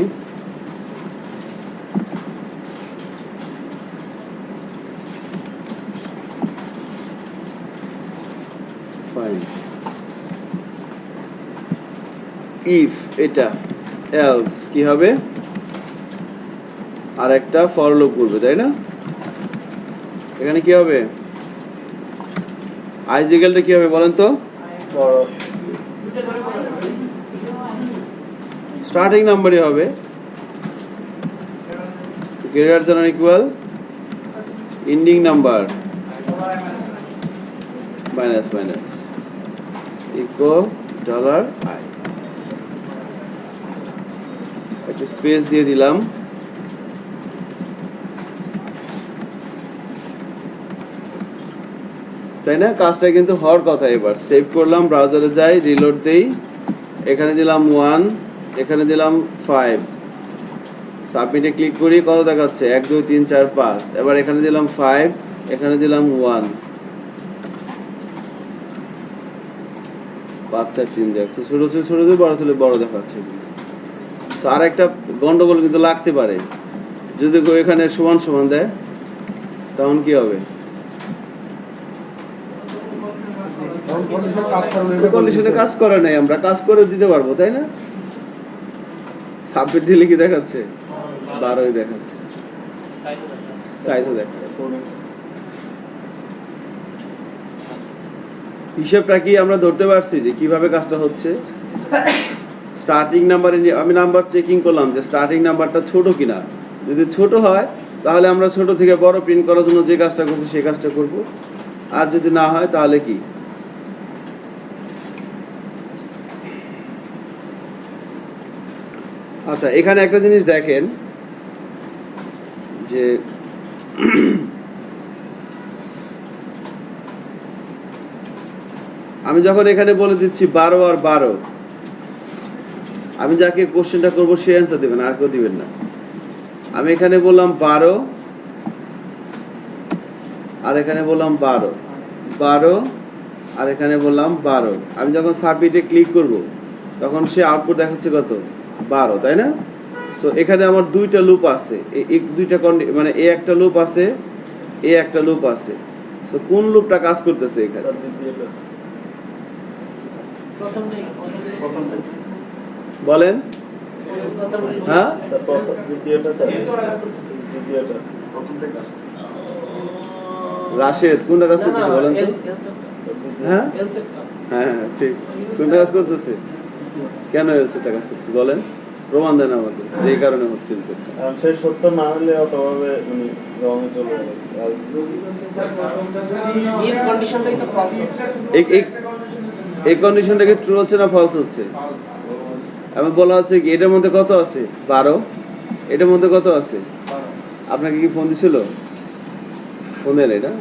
ফাইন। ইফ এটা, এলস কি হবে? আর একটা ফর লুপ করবে, তাই না? এখানে কি হবে? আইজিক্যালটা কি হবে বলেন তো? স্টার্টিং নাম্বারই হবে, greater than or equal ending number minus minus echo $i। একটা স্পেস দিয়ে দিলাম। তাই না? কাজটা কিন্তু হওয়ার কথা। এবার সেভ করলাম, ব্রাউজারে যাই, রিলোড দেই, এখানে দিলাম 1, এখানে দিলাম 5, সাবমিটে ক্লিক করি, কত দেখাচ্ছে 1 2 3 4 5। এবার এখানে দিলাম 5, এখানে দিলাম 1, 5 4 3 যাচ্ছে, ছোট ছোট ছোট বড় ছোট বড় দেখাচ্ছে। আর একটা গন্ডগোল কিন্তু লাগতে পারে, যদি কেউ এখানে সমান সমান দেয় তখন কি হবে? কন্ডিশনে কাজ করে নাই, আমরা কাজ করে দিতে পারবো, তাই না? সাবমিট দিলে কি দেখাচ্ছে? 12 দেখাচ্ছে, তাই তো দেখাচ্ছে। হিসাবটা কি আমরা ধরতে পারছি যে কিভাবে কাজটা হচ্ছে? স্টার্টিং নাম্বারে আমি নাম্বার চেকিং করলাম যে স্টার্টিং নাম্বারটা ছোট কিনা। যদি ছোট হয় তাহলে আমরা ছোট থেকে বড় প্রিন্ট করার জন্য যে কাজটা করছি সেই কাজটা করব, আর যদি না হয় তাহলে কি? আচ্ছা, এখানে একটা জিনিস দেখেন যে আমি যখন এখানে বলে দিচ্ছি 12 আর 12, আমি যাকে কোশ্চেনটা করবো সে অ্যান্সার দেবেন, আর কেউ দিবেন না। আমি এখানে বললাম 12 আর এখানে বললাম 12, 12 আর এখানে বললাম 12। আমি যখন সাবমিটে ক্লিক করব তখন সে আউটপুট দেখাচ্ছে কত? 12, তাই না? সো এখানে আমার দুইটা লুপ আছে, এই দুইটা মানে এ একটা লুপ আছে, এ একটা লুপ আছে। সো কোন লুপটা কাজ করতেছে এখানে? বলেন। হ্যাঁ, রাশেদ কোনটা কাজ করতেছে বলেন তো? হ্যাঁ হ্যাঁ ঠিক, কোনটা কাজ করতেছে? কেন এলসেটটা কাজ করতেছে বলেন? প্রমাণ দেন আমাদের এই কারণে হচ্ছে এলসেটটা। সে সত্য না হলে অতভাবে মানে রঙে চলে যাবে। এই কন্ডিশনটা কি ট্রু হচ্ছে না ফলস হচ্ছে? আমি বলা হচ্ছে কি এটার মধ্যে কত আছে? 12। এটার মধ্যে কত আছে? আপনাকে কি ফোন দিছিল? ফোন দেয় না?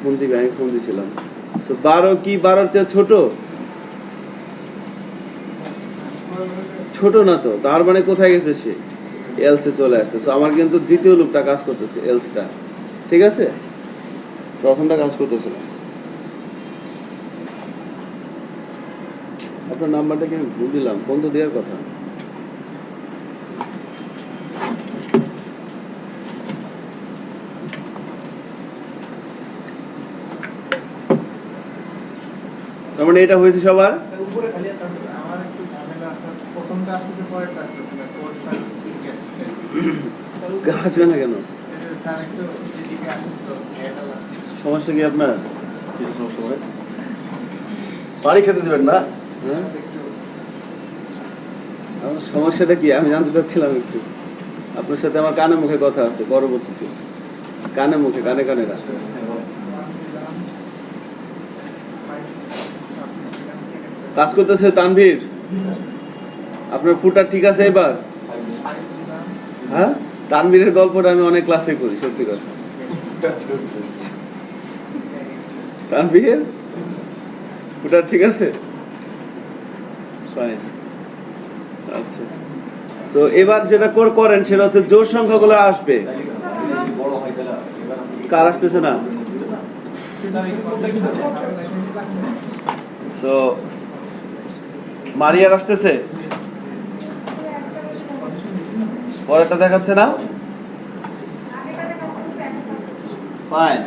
ফোন দিবে, আমি ফোন দিছিলাম। 12 কি 12-র চেয়ে ছোট? ছোট না তো, তার মানে কোথায় গেছে সে? এলসে চলে আসছে। সো আমার কিন্তু দ্বিতীয় লুপটা কাজ করতেছে, এলসটা। ঠিক আছে, প্রথমটা কাজ করতেছে না। আপনার নাম্বারটা কি আমি ভুল দিলাম? ফোন তো দেওয়ার কথা। তার মানে এটা হয়েছে সবার? আসবে না কেন? সমস্যা কি আপনার? পানি খেতে দেবেন না? হ্যাঁ, আমার সমস্যাটা কি আমি জানতে চাচ্ছিলাম একটু। আপনার সাথে আমার কানে মুখে কথা আছে, পরবর্তীতে কানে মুখে, কানে কানে না। কাজ করতেছে তানভীর, আপনার ফুটার ঠিক আছে এবার? হ্যাঁ, তানভীরের গল্পটা আমি অনেক ক্লাসে করি, সত্যি কথা। তানভীর ফুটার ঠিক আছে? ফাইন। আচ্ছা, সো এবার যেটা করেন সেটা হচ্ছে জোড় সংখ্যাগুলো আসবে। কার আসতেছে না? সো মারিয়ার আসতেছে, পরেরটা দেখাচ্ছে না? Fine,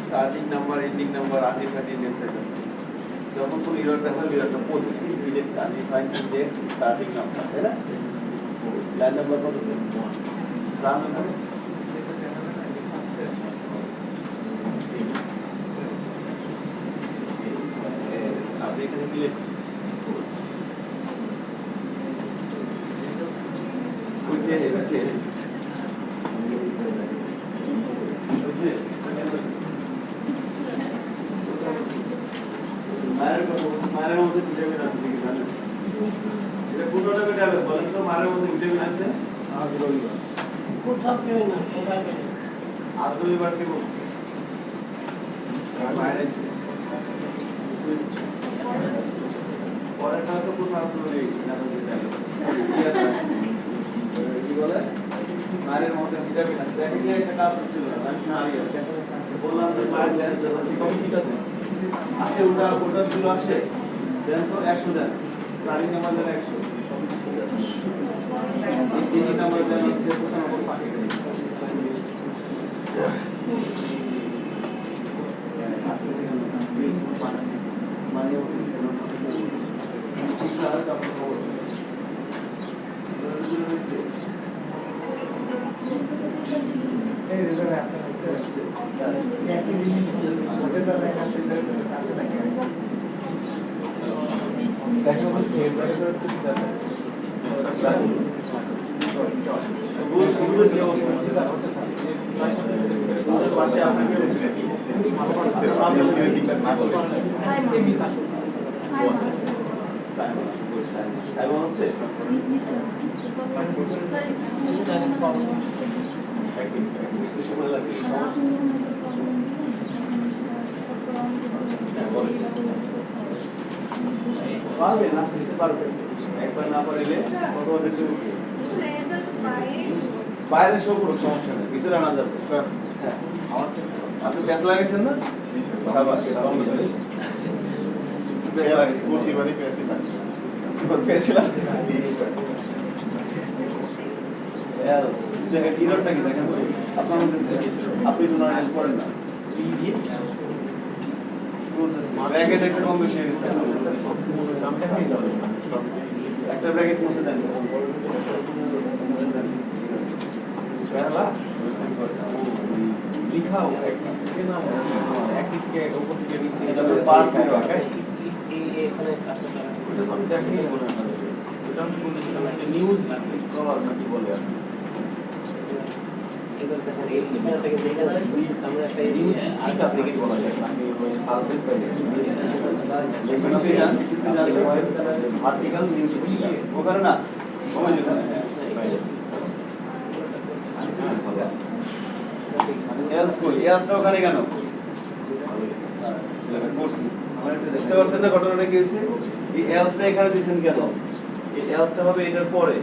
starting number, ending number, undefined দেখাচ্ছে। যখন কোনো এরর দেখাবে এররটা পড়বে, index undefined index starting number, তাই না? লাইন নাম্বার কত? জানো না আপনি এখানে ক্লিক মায়ের মধ্যে ভিটামিন আছে কি জানেন এটা কোনটা ভিটামিন বলেন তো মায়ের মধ্যে ভিটামিন আছে কোথাও কেউ না কোথায় আর দুইবার কি বলছি মায়ের পরেরটা তো কোথাও নেই কি বলে মায়ের মধ্যে ভিটামিন আছে দেখেন কি একটা কাজ ছিল না বললাম যে মায়ের আসে ওটা গুলো আসে দেন তো 100 দেন প্রাণী নাম্বার দেন 100 এই নাম্বার দেন হচ্ছে পারবে না শিখতে পারবে একবার না পারলে কত দেখতে বাইরে সব কোনো সমস্যা নেই ভিতরে আনা যাবে স্যার হ্যাঁ আপনি প্যাচ লাগাইছেন না খাবার প্রতিবারই পেয়েছি থাকে পেয়েছিলাম দেখেন ইরোডটা কি দেখেন আপনার মধ্যে আপনি টুর্নামেন্ট করেন না ব্র্যাকেট একটা কম বেশি হয়ে গেছে একটা ব্র্যাকেট মুছে দেন লিখাও একটা নাম একই থেকে উপর থেকে এটা পার্স এখানে আসলে ওটা আমি দেখিনি মনে হয় ওটা আমি বলেছিলাম একটা নিউজ না স্কলার নাকি বলে আর এবার দেখেন এখানে থেকে দেখে আমরা একটা নিউজ আর্ট অ্যাপ্লিকেশন বলা যায় আমি ওই সালফেট পেয়ে আর্টিকেল নিউজ ওখানে না ওই যেখানে এলস কই এলসটা ওখানে কেন বুঝতে পারছেন না ঘটনাটা কি হয়েছে এই এলসটা এখানে দিয়েছেন কেন এই এলসটা হবে এটার পরে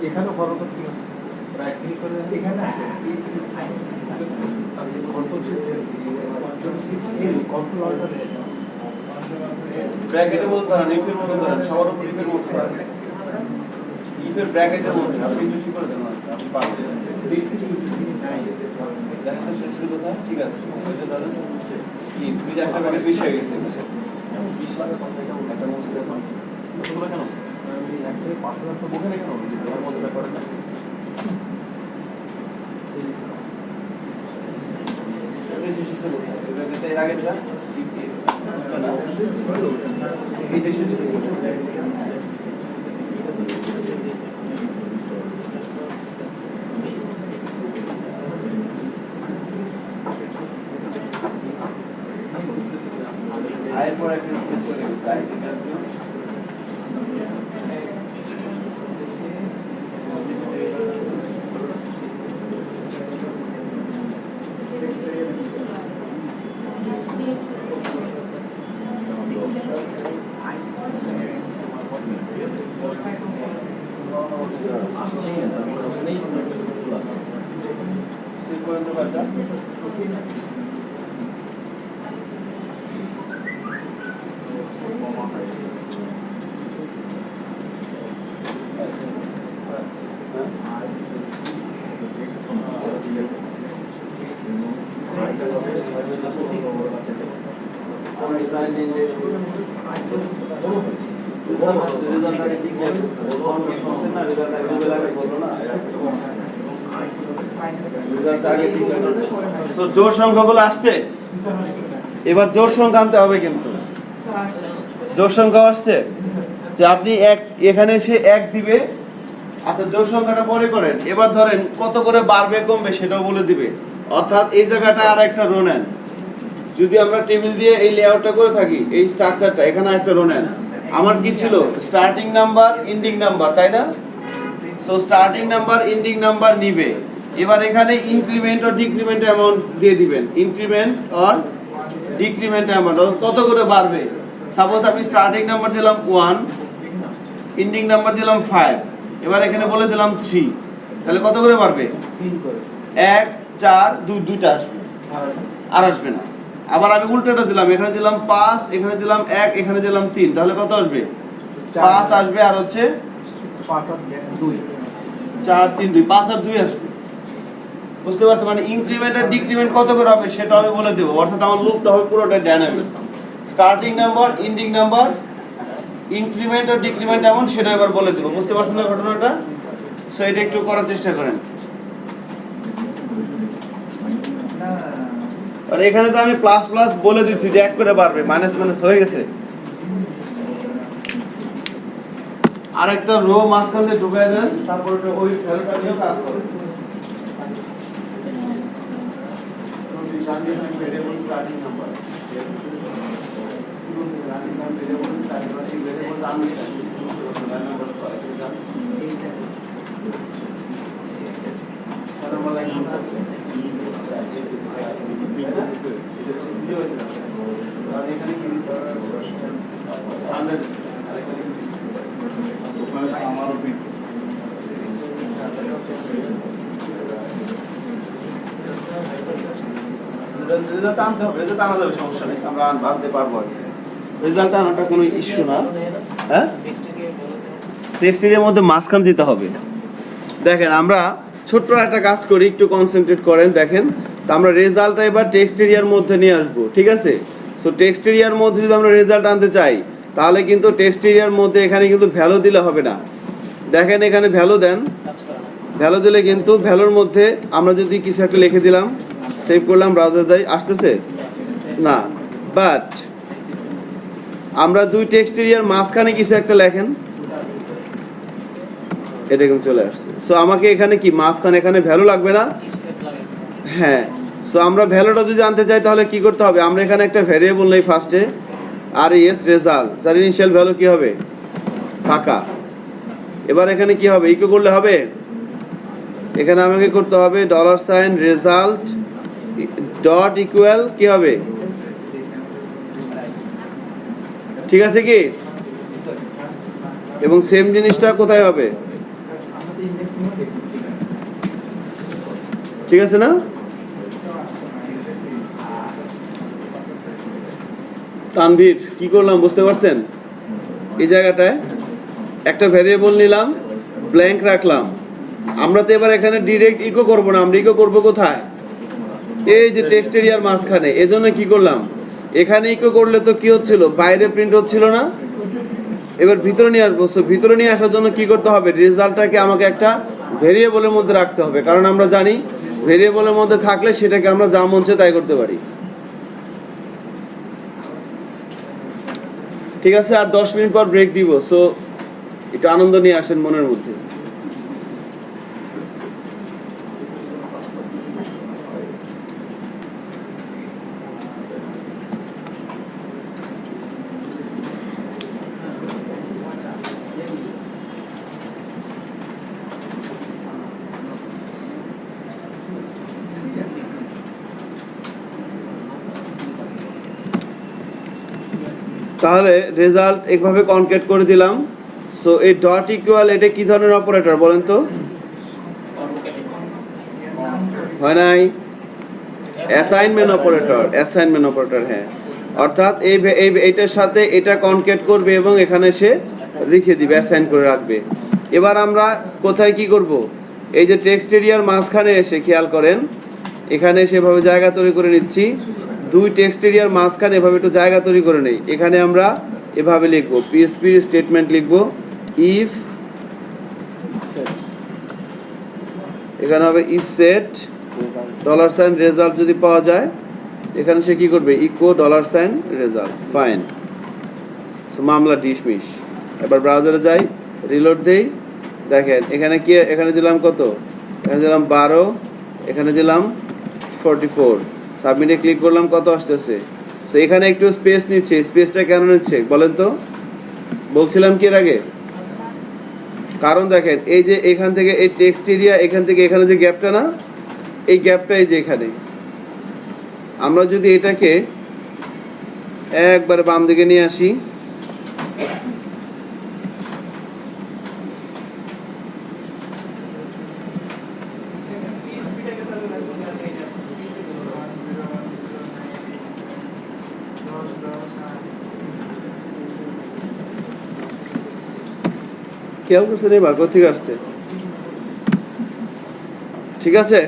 এখানে বড় কি আছে প্র্যাকটিস করে এখানে আছে ব্র্যাকেটে বলতে পারেন ইফের মতো ধরেন সবার উপর ইফের মতো ধরেন ইফের ব্র্যাকেটের মধ্যে আপনি বেশি করে দেন আপনি পারবেন বেসিক জানেন তো শেষ কথা ঠিক আছে ধরেন কি দুই একটা ব্র্যাকেট বেশি হয়ে গেছে 20 লাখ একটা মুছে দেখুন তোমরা কেন আমি একটা 5,000 তো বকে কেন ওর মধ্যে করে না এর আগে দিলাম এইটা শেষ আয়ের পর একটা স্পেস করে তো জোড় সংখ্যাগুলো আসছে, এবার জোড় সংখ্যা আনতে হবে কিন্তু জোড় সংখ্যা আসছে যে আপনি এক এখানে এসে এক দিবে। আচ্ছা জোড় সংখ্যাটা পরে করেন, এবার ধরেন কত করে বাড়বে কমবে সেটাও বলে দিবে। অর্থাৎ এই জায়গাটা আর একটা রো নেন, যদি আমরা টেবিল দিয়ে এই লেআউটটা করে থাকি, এই স্ট্রাকচারটা এখানে একটা রো নেন। আমার কি ছিল স্টার্টিং নাম্বার এন্ডিং নাম্বার, তাই না? So starting number ending number নিবে। এবার এখানে ইনক্রিমেন্ট অর ডিক্রিমেন্ট অ্যামাউন্ট দিয়ে দিবেন, ইনক্রিমেন্ট অর ডিক্রিমেন্ট অ্যামাউন্ট কত করে বাড়বে। সাপোজ আমি স্টার্টিং নাম্বার দিলাম 1, এন্ডিং নাম্বার দিলাম 5, এবার এখানে বলে দিলাম 3, তাহলে কত করে বাড়বে? 1 4 2 দুইটা আসবে, আর আসবে না। আবার আমি উল্টোটা দিলাম, এখানে দিলাম 5, এখানে দিলাম 1, এখানে দিলাম 3, তাহলে কত আসবে? 5 আসবে, আর হচ্ছে 5 আর 2 4 3 2 5 আর 2 আসবে। বুঝতে পারছো? মানে ইনক্রিমেন্ট আর ডিক্রিমেন্ট কত করে হবে সেটা আমি বলে দেব। অর্থাৎ আমার লুপটা হবে পুরোটা dynamic. Starting number ending number increment আর ডিক্রিমেন্ট এমন সেটা এবার বলে দেব। বুঝতে পারছেন না ঘটনাটা? সো এটা একটু করার চেষ্টা করেন। আর এখানে তো আমি প্লাস প্লাস বলে দিচ্ছি যে এক করে বাড়বে, মাইনাস মাইনাস হয়ে গেছে। আর একটা রো মাঝখান দিয়ে ঢুকায় দেন, তারপর ওই ভ্যালুটা নিয়ে কাজ করেন। রেজাল্ট আনতে হবে, রেজাল্ট আনা যাবে, সমস্যা নেই, আমরা আনতে পারবো। রেজাল্ট আনাটা কোনো ইস্যু না। হ্যাঁ, টেক্সট এরিয়ার মধ্যে মাঝখান দিতে হবে। দেখেন আমরা ছোট্ট একটা কাজ করি, একটু কনসেন্ট্রেট করেন। দেখেন আমরা রেজাল্টটা এবার টেক্সট এরিয়ার মধ্যে নিয়ে আসবো, ঠিক আছে? সো টেক্সট এরিয়ার মধ্যে যদি আমরা রেজাল্ট আনতে চাই, তাহলে কিন্তু টেক্সট এরিয়ার মধ্যে এখানে কিন্তু ভ্যালু দিলে হবে না। দেখেন এখানে ভ্যালু দেন, ভ্যালু দিলে কিন্তু ভ্যালুর মধ্যে আমরা যদি কিছু একটা লিখে দিলাম, সেভ করলাম, ব্রাউজার যাই, আসতেছে না। বাট আমরা দুই টেক্সট এরিয়ার মাঝখানে কিছু একটা লেখেন, এটা কিন্তু চলে আসছে। সো আমাকে এখানে কি মাঝখানে এখানে ভ্যালু লাগবে না? হ্যাঁ। সো আমরা ভ্যালুটা যদি আনতে চাই তাহলে কি করতে হবে? আমরা এখানে একটা ভ্যারিয়েবল নেই ফার্স্টে, আর এস রেজাল্ট, যার ইনিশিয়াল ভ্যালু কি হবে? ফাঁকা। এবার এখানে কি হবে? ইকো করলে হবে। এখানে আমাকে করতে হবে $, রেজাল্ট ডট ইকুয়াল কি হবে? ঠিক আছে কি? এবং সেম জিনিসটা কোথায় হবে? ঠিক আছে না? তানভীর কি করলাম বুঝতে পারছেন? এই জায়গাটায় একটা ভ্যারিয়েবল নিলাম, ব্ল্যাঙ্ক রাখলাম। আমরা তো এবার এখানে ডিরেক্ট ইকো করব না, আমরা ইকো করব কোথায়? এই যে টেক্সট এরিয়ার মাঝখানে। এজন্য কি করলাম, এখানে ইকো করলে তো কি হচ্ছিল? বাইরে প্রিন্ট হচ্ছিল না। এবার ভিতরে নিয়ে আসবো। সো ভিতরে নিয়ে আসার জন্য কি করতে হবে? রেজাল্টটাকে আমাকে একটা ভেরিয়েবলের মধ্যে রাখতে হবে, কারণ আমরা জানি ভেরিয়েবলের মধ্যে থাকলে সেটাকে আমরা যা মন চায় তাই করতে পারি। ঠিক আছে, আর 10 মিনিট পর ব্রেক দিব। সো একটু আনন্দ নিয়ে আসেন মনের মধ্যে। তাহলে রেজাল্ট এইভাবে কনকেট করে দিলাম। সো এই ডট ইকুয়াল এটা কি ধরনের অপারেটর বলেন তো? হয় নাই? Assignment operator, assignment operator. হ্যাঁ, অর্থাৎ এইটার সাথে এটা কনকেট করবে এবং এখানে সে লিখে দিবে, অ্যাসাইন করে রাখবে। এবার আমরা কোথায় কি করব? এই যে টেক্সট এরিয়ার মাঝখানে এসে খেয়াল করেন, এখানে সেভাবে জায়গা তৈরি করে নিচ্ছি। দুই টেক্সট এরিয়ার মাঝখানে এভাবে একটু জায়গা তৈরি করে নেই। এখানে আমরা এভাবে লিখবো, পিএসপির স্টেটমেন্ট লিখবো ইফ, এখানে হবে ইজ সেট $, রেজাল্ট যদি পাওয়া যায়, এখানে সে কি করবে, ইকো $, রেজাল্ট, ফাইন। সো মামলা ডিসমিস। এবার ব্রাউজারে যাই, রিলোড দেই, দেখেন এখানে কি, এখানে দিলাম কত, এখানে দিলাম 12, এখানে দিলাম 44, সাবমিটে ক্লিক করলাম, কত আসতেছে। সো এখানে একটু স্পেস নিচ্ছে, স্পেসটা কেন নিচ্ছে বলেন তো, বলছিলাম কি এর আগে, কারণ দেখেন এই যে এখান থেকে এই টেক্সট এরিয়া, এখান থেকে এখানে যে গ্যাপটা না, এই গ্যাপটা এই যে এখানে, আমরা যদি এটাকে একবারে বাম দিকে নিয়ে আসি, খেয়াল করছেন এবার কোথেকে আসছে, ঠিক আছে।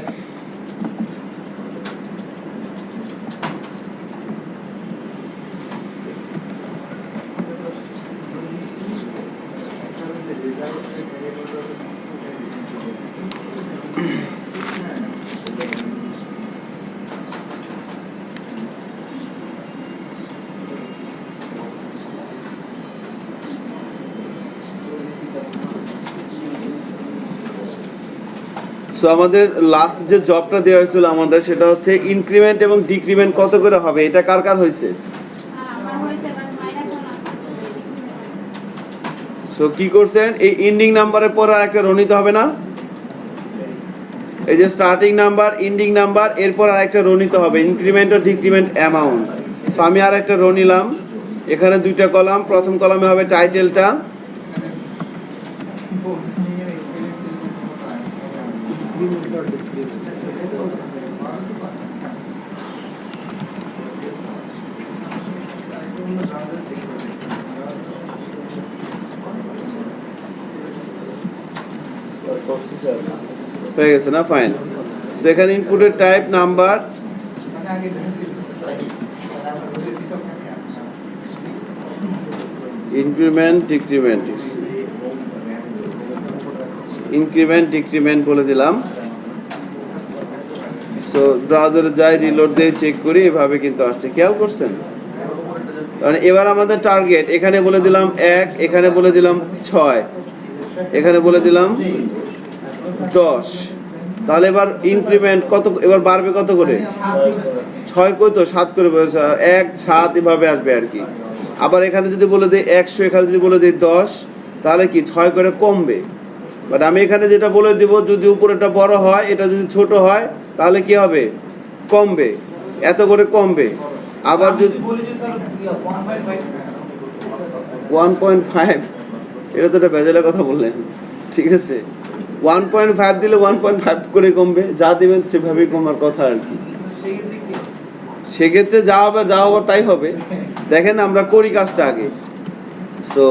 সো আমাদের লাস্ট যে জবটা দেওয়া হয়েছিল আমাদের, সেটা হচ্ছে ইনক্রিমেন্ট এবং ডিক্রিমেন্ট কত করে হবে, এটা কার কার হয়েছে। সো কি করছেন, এই এন্ডিং নাম্বারের পর আর একটা রো নিতে হবে না, এই যে স্টার্টিং নাম্বার, এন্ডিং নাম্বার, এরপর আর একটা রো নিতে হবে, ইনক্রিমেন্ট ও ডিক্রিমেন্ট অ্যামাউন্ট। সো আমি আর একটা রো নিলাম, এখানে দুইটা কলাম, প্রথম কলামে হবে টাইটেলটা, হয়ে গেছে না, ফাইন। সেখানে ইনপুটের type number, increment decrement, increment decrement বলে দিলাম। সো ব্রাউজারে যাই, রিলোড দিয়ে চেক করি, এভাবে কিন্তু আসছে, খেয়াল করছেন। কারণ এবার আমাদের টার্গেট, এখানে বলে দিলাম 1, এখানে বলে দিলাম 6, এখানে বলে দিলাম 10, তাহলে এবার ইনক্রিমেন্ট কত, এবার বাড়বে কত করে, 6 কই তো 7 করে, 1 7 এভাবে আসবে আর কি। আবার এখানে যদি বলে দিই 100, এখানে যদি বলে দিই 10, তাহলে কি 6 করে কমবে। বাট আমি এখানে যেটা বলে দিব, যদি উপরেটা বড় হয়, এটা যদি ছোট হয়, তাহলে কি হবে, কমবে, এত করে কমবে। আবার যদি 1.5, এটা তো একটা ভেজালের কথা বললেন, ঠিক আছে, 1.5 দিলে 1.5 করে কমবে, যা দিবেন সেভাবেই কমার কথা আর কি। সেক্ষেত্রে যা হবে তাই হবে। দেখেন আমরা করি কাজটা আগে। সো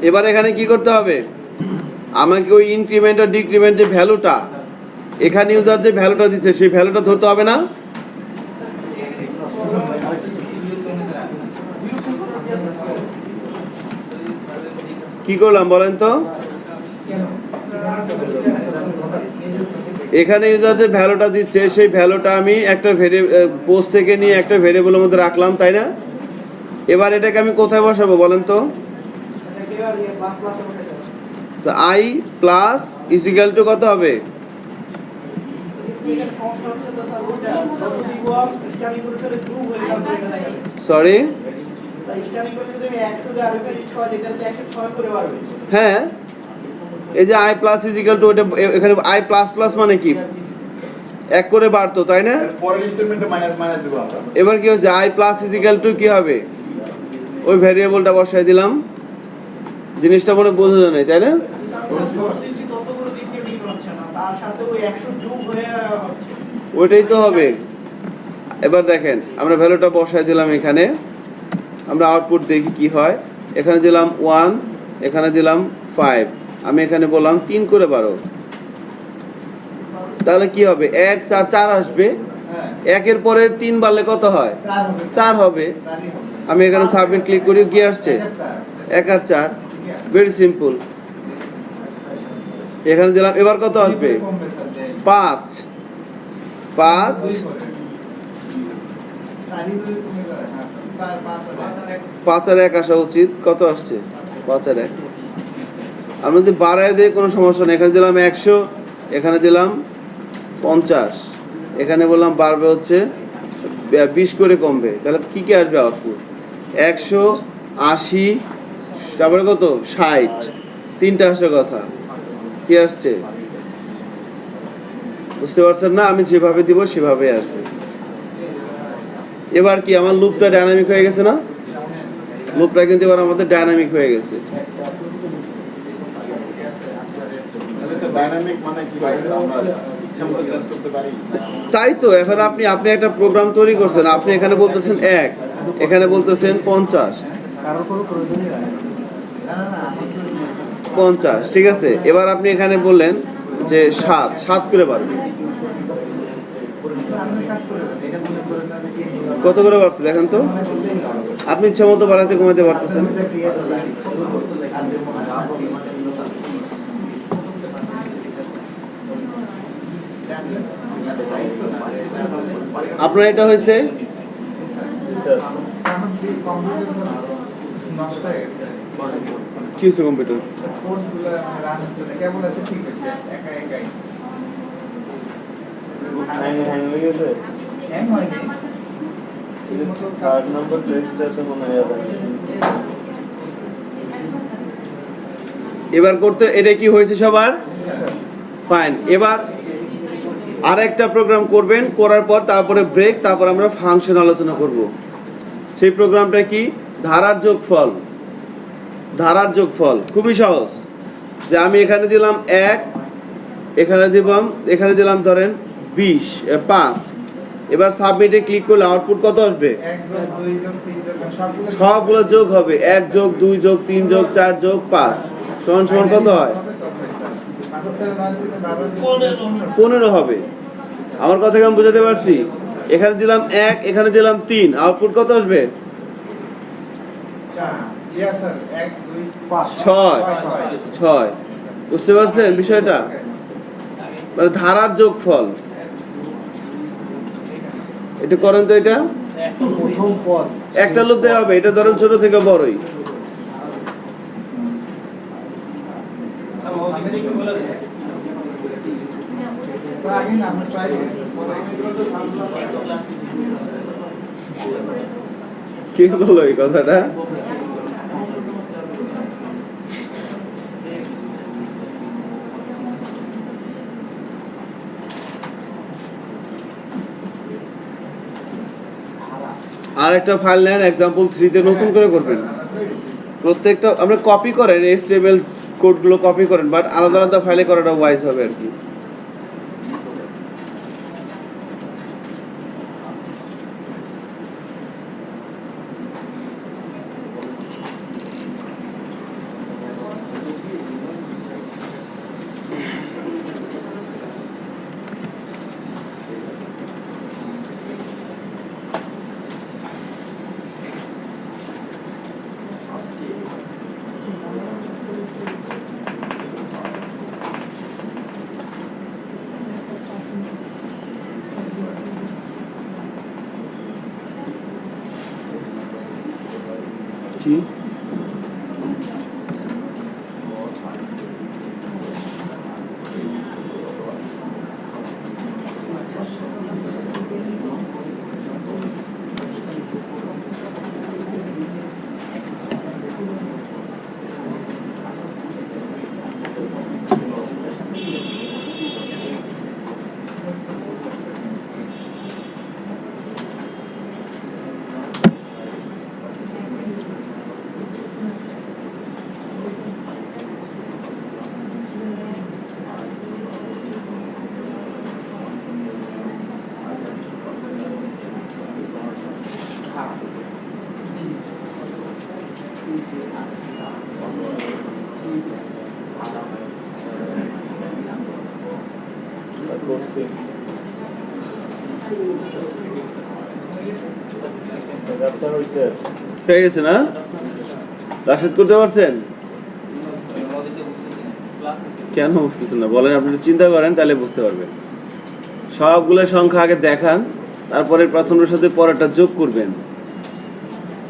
এবার এখানে কি করতে হবে, আমাকে ওই ইনক্রিমেন্ট আর ডিক্রিমেন্ট যে ভ্যালুটা, এখানে ইউজার যে ভ্যালুটা দিচ্ছে, সেই ভ্যালুটা ধরতে হবে না। কি করলাম বলেন তো, এখানে ইউজার যে ভ্যালুটা দিচ্ছে, সেই ভ্যালুটা আমি একটা পোস্ট থেকে নিয়ে একটা ভেরিয়েবলের মধ্যে রাখলাম, তাই না। এবার এটাকে আমি কোথায় বসাবো বলেন তো, আই প্লাস ইজিক্যাল টু কত হবে, সরি, হ্যাঁ, এই যে আই প্লাস ইজিক্যাল টু, এখানে আই প্লাস প্লাস মানে কি, 1 করে বাড়তো, তাই না। এবার কি হচ্ছে, আই প্লাস ইজিক্যাল টু কি হবে, ওই ভ্যারিয়েবলটা বসাই দিলাম, জিনিসটা মনে বোঝা যায় না, তাই না। ওইটাই তো হবে। এবার দেখেন আমরা ভ্যালুটা বসাই দিলাম, এখানে আমরা আউটপুট দেখি কি হয়। এখানে দিলাম 1, এখানে দিলাম 5, আমি এখানে বললাম 3 করে 12, তাহলে কি হবে, 1 4 4 আসবে, একের পরে 3 বাড়লে কত হয়? 4 হবে। আমি এখানে সাবমিট ক্লিক করি, কি আসছে? 1 আর 4। Very simple. এখানে দিলাম, এবার কত আসবে? 5 5 5 আর 1 আসা উচিত। কত আসছে? 5 আর 1। আমি যদি বাড়ায় দিই কোনো সমস্যা নেই। এখানে দিলাম 100, এখানে দিলাম 50, এখানে বললাম বাড়বে হচ্ছে 20 করে কমবে। তাহলে কি কি আসবে আউটপুট? 180, তারপরে কত? 60। 3টা আসছে কথা। কি আসছে? বুঝতে পারছেন না? আমি যেভাবে দিব সেভাবে আসবে। এবার কি আমার লুপটা ডাইনামিক হয়ে গেছে না? লুপটা কিন্তু এবার আমাদের ডাইনামিক হয়ে গেছে। ডাইনামিক মানে কি? আমরা ইচ্ছামতো চেঞ্জ করতে পারি। তাই তো এখন আপনি একটা প্রোগ্রাম তৈরি করছেন, আপনি এখানে বলতেছেন 1, এখানে বলতেছেন 50, 50, ঠিক আছে। এবার আপনি এখানে বললেন যে 7 করে বাড়বে। কত করে বাড়ছে দেখেন তো? আপনি ইচ্ছা মতো বাড়াতে কমাতে পারতেছেন। আপনার এটা হয়েছে কি হয়েছে? কম্পিউটার হ্যাং হয়ে গেছে। 8 নম্বর টেক্সট আছে মনে হয়। এবার করতে, এটা কি হয়েছে সবার? ফাইন। এবার আরেকটা প্রোগ্রাম করবেন, করার পর তারপরে ব্রেক, তারপর আমরা ফাংশন আলোচনা করব। সেই প্রোগ্রামটা কি? ধারার যোগফল। ধারার যোগফল খুবই সহজ। যে আমি এখানে দিলাম 1, এখানে দিলাম ধরেন 5। এবার সাবমিটে ক্লিক করলে আউটপুট কত আসবে? সবগুলো যোগ হবে। 1 যোগ 2 যোগ 3 যোগ 4 যোগ 5 সমান সমান কত হয়? 15 হবে। আমার কথা কেমন বুঝাতে পারছি? এখানে দিলাম 1, এখানে দিলাম 3, আউটপুট কত আসবে? 6। বুঝতে পারছেন বিষয়টা? মানে ধারার যোগফল। এটা করেন তো, এটা একটা লুপ দেওয়া হবে। এটা ধরেন ছোট থেকে বড়ই। কি বললো এই কথাটা? আর একটা ফাইল নেন, এক্সাম্পল 3 তে নতুন করে করবেন। প্রত্যেকটা আমরা কপি করেন, HTML কোডগুলো কপি করেন, বাট আলাদা আলাদা ফাইলে করাটা ওয়াইজ হবে আর কি। কি করছি। কাজটা হয়েছে হয়ে গেছে না? রাশেদ করতে পারছেন? কেন বুঝতেছেন না বলেন, আপনি একটু চিন্তা করেন তাহলে বুঝতে পারবেন। সবগুলো সংখ্যা আগে দেখান, তারপরে প্রথমের সাথে পরেরটা যোগ করবেন,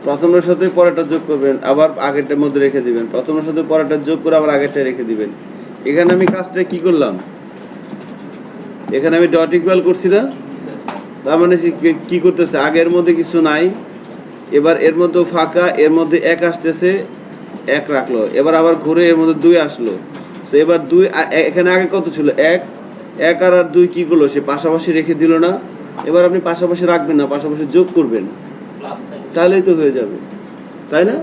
প্রথমের সাথে পরেরটা যোগ করবেন, আবার আগেরটার মধ্যে রেখে দিবেন, প্রথমের সাথে পরেরটা যোগ করে আবার আগেরটা রেখে দিবেন। এখানে আমি কাজটা কি করলাম, এখানে আমি ডট ইকুয়াল করছি না, তার মানে কি করতেছে, আগের মধ্যে কিছু নাই, এবার এর মধ্যে ফাঁকা, এর মধ্যে এক আসতেছে, এক রাখলো, এবার আবার ঘুরে এর মধ্যে 2 আসলো। তো এবার 2 এখানে আগে কত ছিল, এক, এক আর 2 কি করলো, সে পাশাপাশি রেখে দিল না। এবার আপনি পাশাপাশি রাখবেন না, পাশাপাশি যোগ করবেন, তাহলেই তো হয়ে যাবে, তাই না?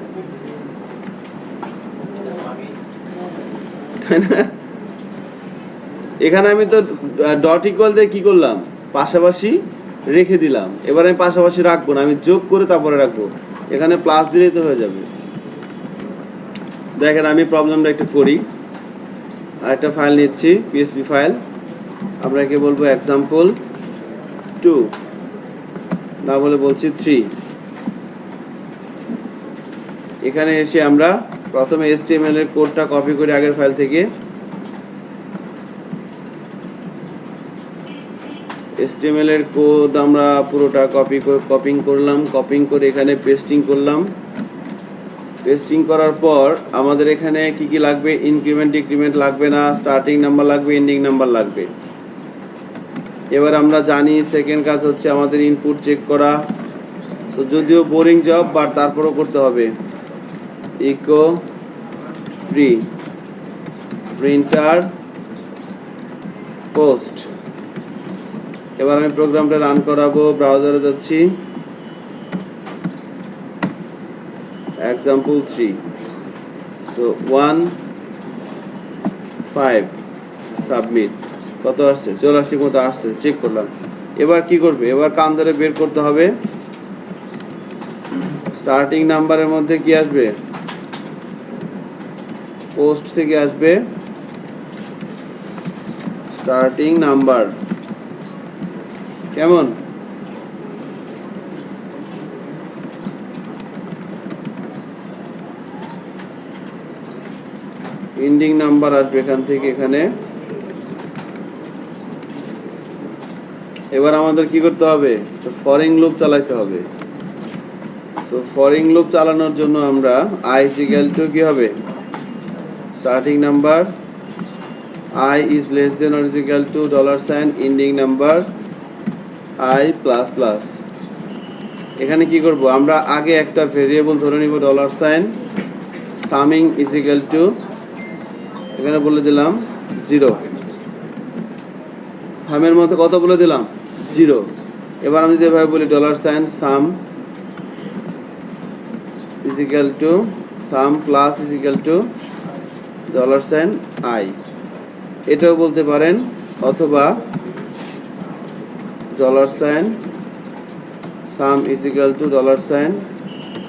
তাই না? এখানে আমি তো ডট ইকুয়াল দিয়ে কি করলাম, পাশাপাশি রেখে দিলাম। এবার আমি পাশাপাশি রাখবো না, আমি যোগ করে তারপরে রাখবো, এখানে প্লাস দিলেই তো হয়ে যাবে। দেখেন আমি প্রবলেমটা একটু করি, আরেকটা ফাইল নিচ্ছি, পিএসপি ফাইল, আমরা একে বলবো এক্সাম্পল 2, না বলে বলছি 3। এখানে এসে আমরা প্রথমে HTML এর কোডটা কপি করি আগের ফাইল থেকে, HTML এর কোড আমরা পুরোটা কপিং করলাম, কপিং করে এখানে পেস্টিং করলাম। পেস্টিং করার পর আমাদের এখানে কি কি লাগবে, ইনক্রিমেন্ট ডিক্রিমেন্ট লাগবে না, স্টার্টিং নাম্বার লাগবে, এন্ডিং নাম্বার লাগবে। এবার আমরা জানি সেকেন্ড কাজ হচ্ছে আমাদের ইনপুট চেক করা। সো যদিও বোরিং জব, বাট তারপরও করতে হবে। Echo printer post. এবার আমি প্রোগ্রামটা রান করাবো, ব্রাউজারে যাচ্ছি, এক্সাম্পল 3। So 1 5 submit. কত আসছে, 84 মতো আসছে, চেক করলাম। এবার কি করবে, এবার কান ধরে বের করতে হবে স্টার্টিং নাম্বারের মধ্যে কি আসবে, পোস্ট থেকে আসবে স্টার্টিং নাম্বার। কেমন, এন্ডিং নাম্বার আসবে এখান থেকে এখানে। এবার আমাদের কি করতে হবে, ফরিং লুপ চালাতে হবে। সো ফরিং লুপ চালানোর জন্য আমরা i = কি হবে, starting number i is less than or is equal to $, ending number i plus plus. এখানে কি করব, আমরা আগে একটা ভেরিয়েবল ধরে নিব $, summing is equal to, এখানে বলে দিলাম 0, সামের মধ্যে কত বলে দিলাম 0। এবার আমি যদি এভাবে বলি $sum is equal to sum plus is equal to $i, এটাও বলতে পারেন, অথবা $sum is equal to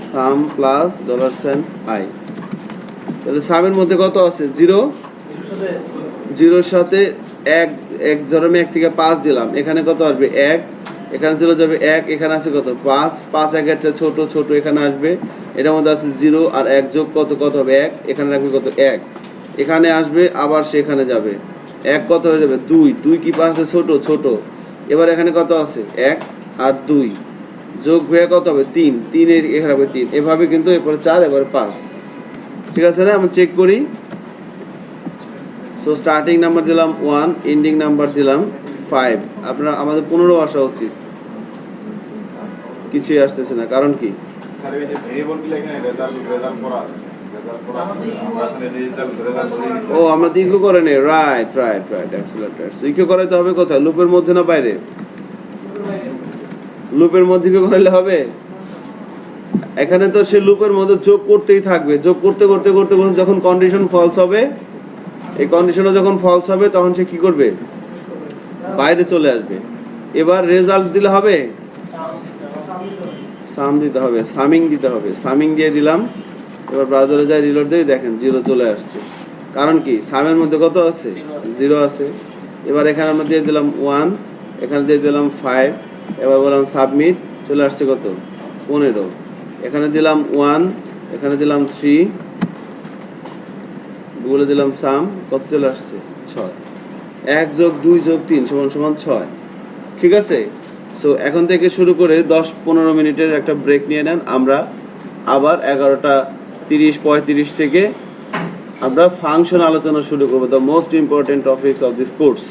$sum plus $i। তাহলে সামের মধ্যে কত আছে 0, 0 সাথে 1 ধরে আমি 1 থেকে 5 দিলাম, এখানে কত আসবে 1, এখানে চলে যাবে 1, এখানে আছে কত 5, 5 একের চেয়ে ছোট ছোট এখানে আসবে, এটার মধ্যে আছে 0 আর 1 যোগ কত হবে 1, এখানে রাখবে কত 1, এখানে আসবে আবার সেখানে যাবে 1, কত হয়ে যাবে 2, 2 কি 5 ছোট ছোট। এবার এখানে কত আছে 1 আর 2 যোগ হয়ে কত হবে 3, 3 এখানে হবে 3, এভাবে কিন্তু এরপরে 4, এবারে 5। ঠিক আছে না, আমি চেক করি। সো স্টার্টিং নাম্বার দিলাম 1, এন্ডিং নাম্বার দিলাম 5। আপনারা আমাদের 15 আসা উচিত, কিছুই আসতেছে না, কারণ কি, ও আমরা ইকো করে নেই, রাইট রাইট রাইট, ইকো করাইতে হবে কোথায়, লুপের মধ্যে না বাইরে, লুপের মধ্যে ইকো করাইলে হবে। এখানে তো সে লুপের মধ্যে যোগ করতেই থাকবে, যোগ করতে করতে করতে করতে যখন কন্ডিশন ফলস হবে, এই কন্ডিশনে যখন ফলস হবে তখন সে কি করবে, বাইরে চলে আসবে। এবার রেজাল্ট দিলে হবে, সাম দিতে হবে, সামিং দিতে হবে, সামিং দিয়ে দিলাম। এবার ব্রাউজারে যাই, রিলোড দিয়ে দেখেন 0 চলে আসছে, কারণ কি সামের মধ্যে কত আছে 0 আছে। এবার এখানে আমরা দিয়ে দিলাম 1, এখানে দিয়ে দিলাম 5, এবার বললাম সাবমিট, চলে আসছে কত 15। এখানে দিলাম 1, এখানে দিলাম 3, গুগলে দিলাম সাম, কত চলে আসছে 6। 1 + 2 + 3 = 6। ঠিক আছে। সো এখন থেকে শুরু করে 10-15 মিনিটের একটা ব্রেক নিয়ে নেন। আমরা আবার 11:30-35 থেকে আমরা ফাংশন আলোচনা শুরু করবো, the most important topics of this course.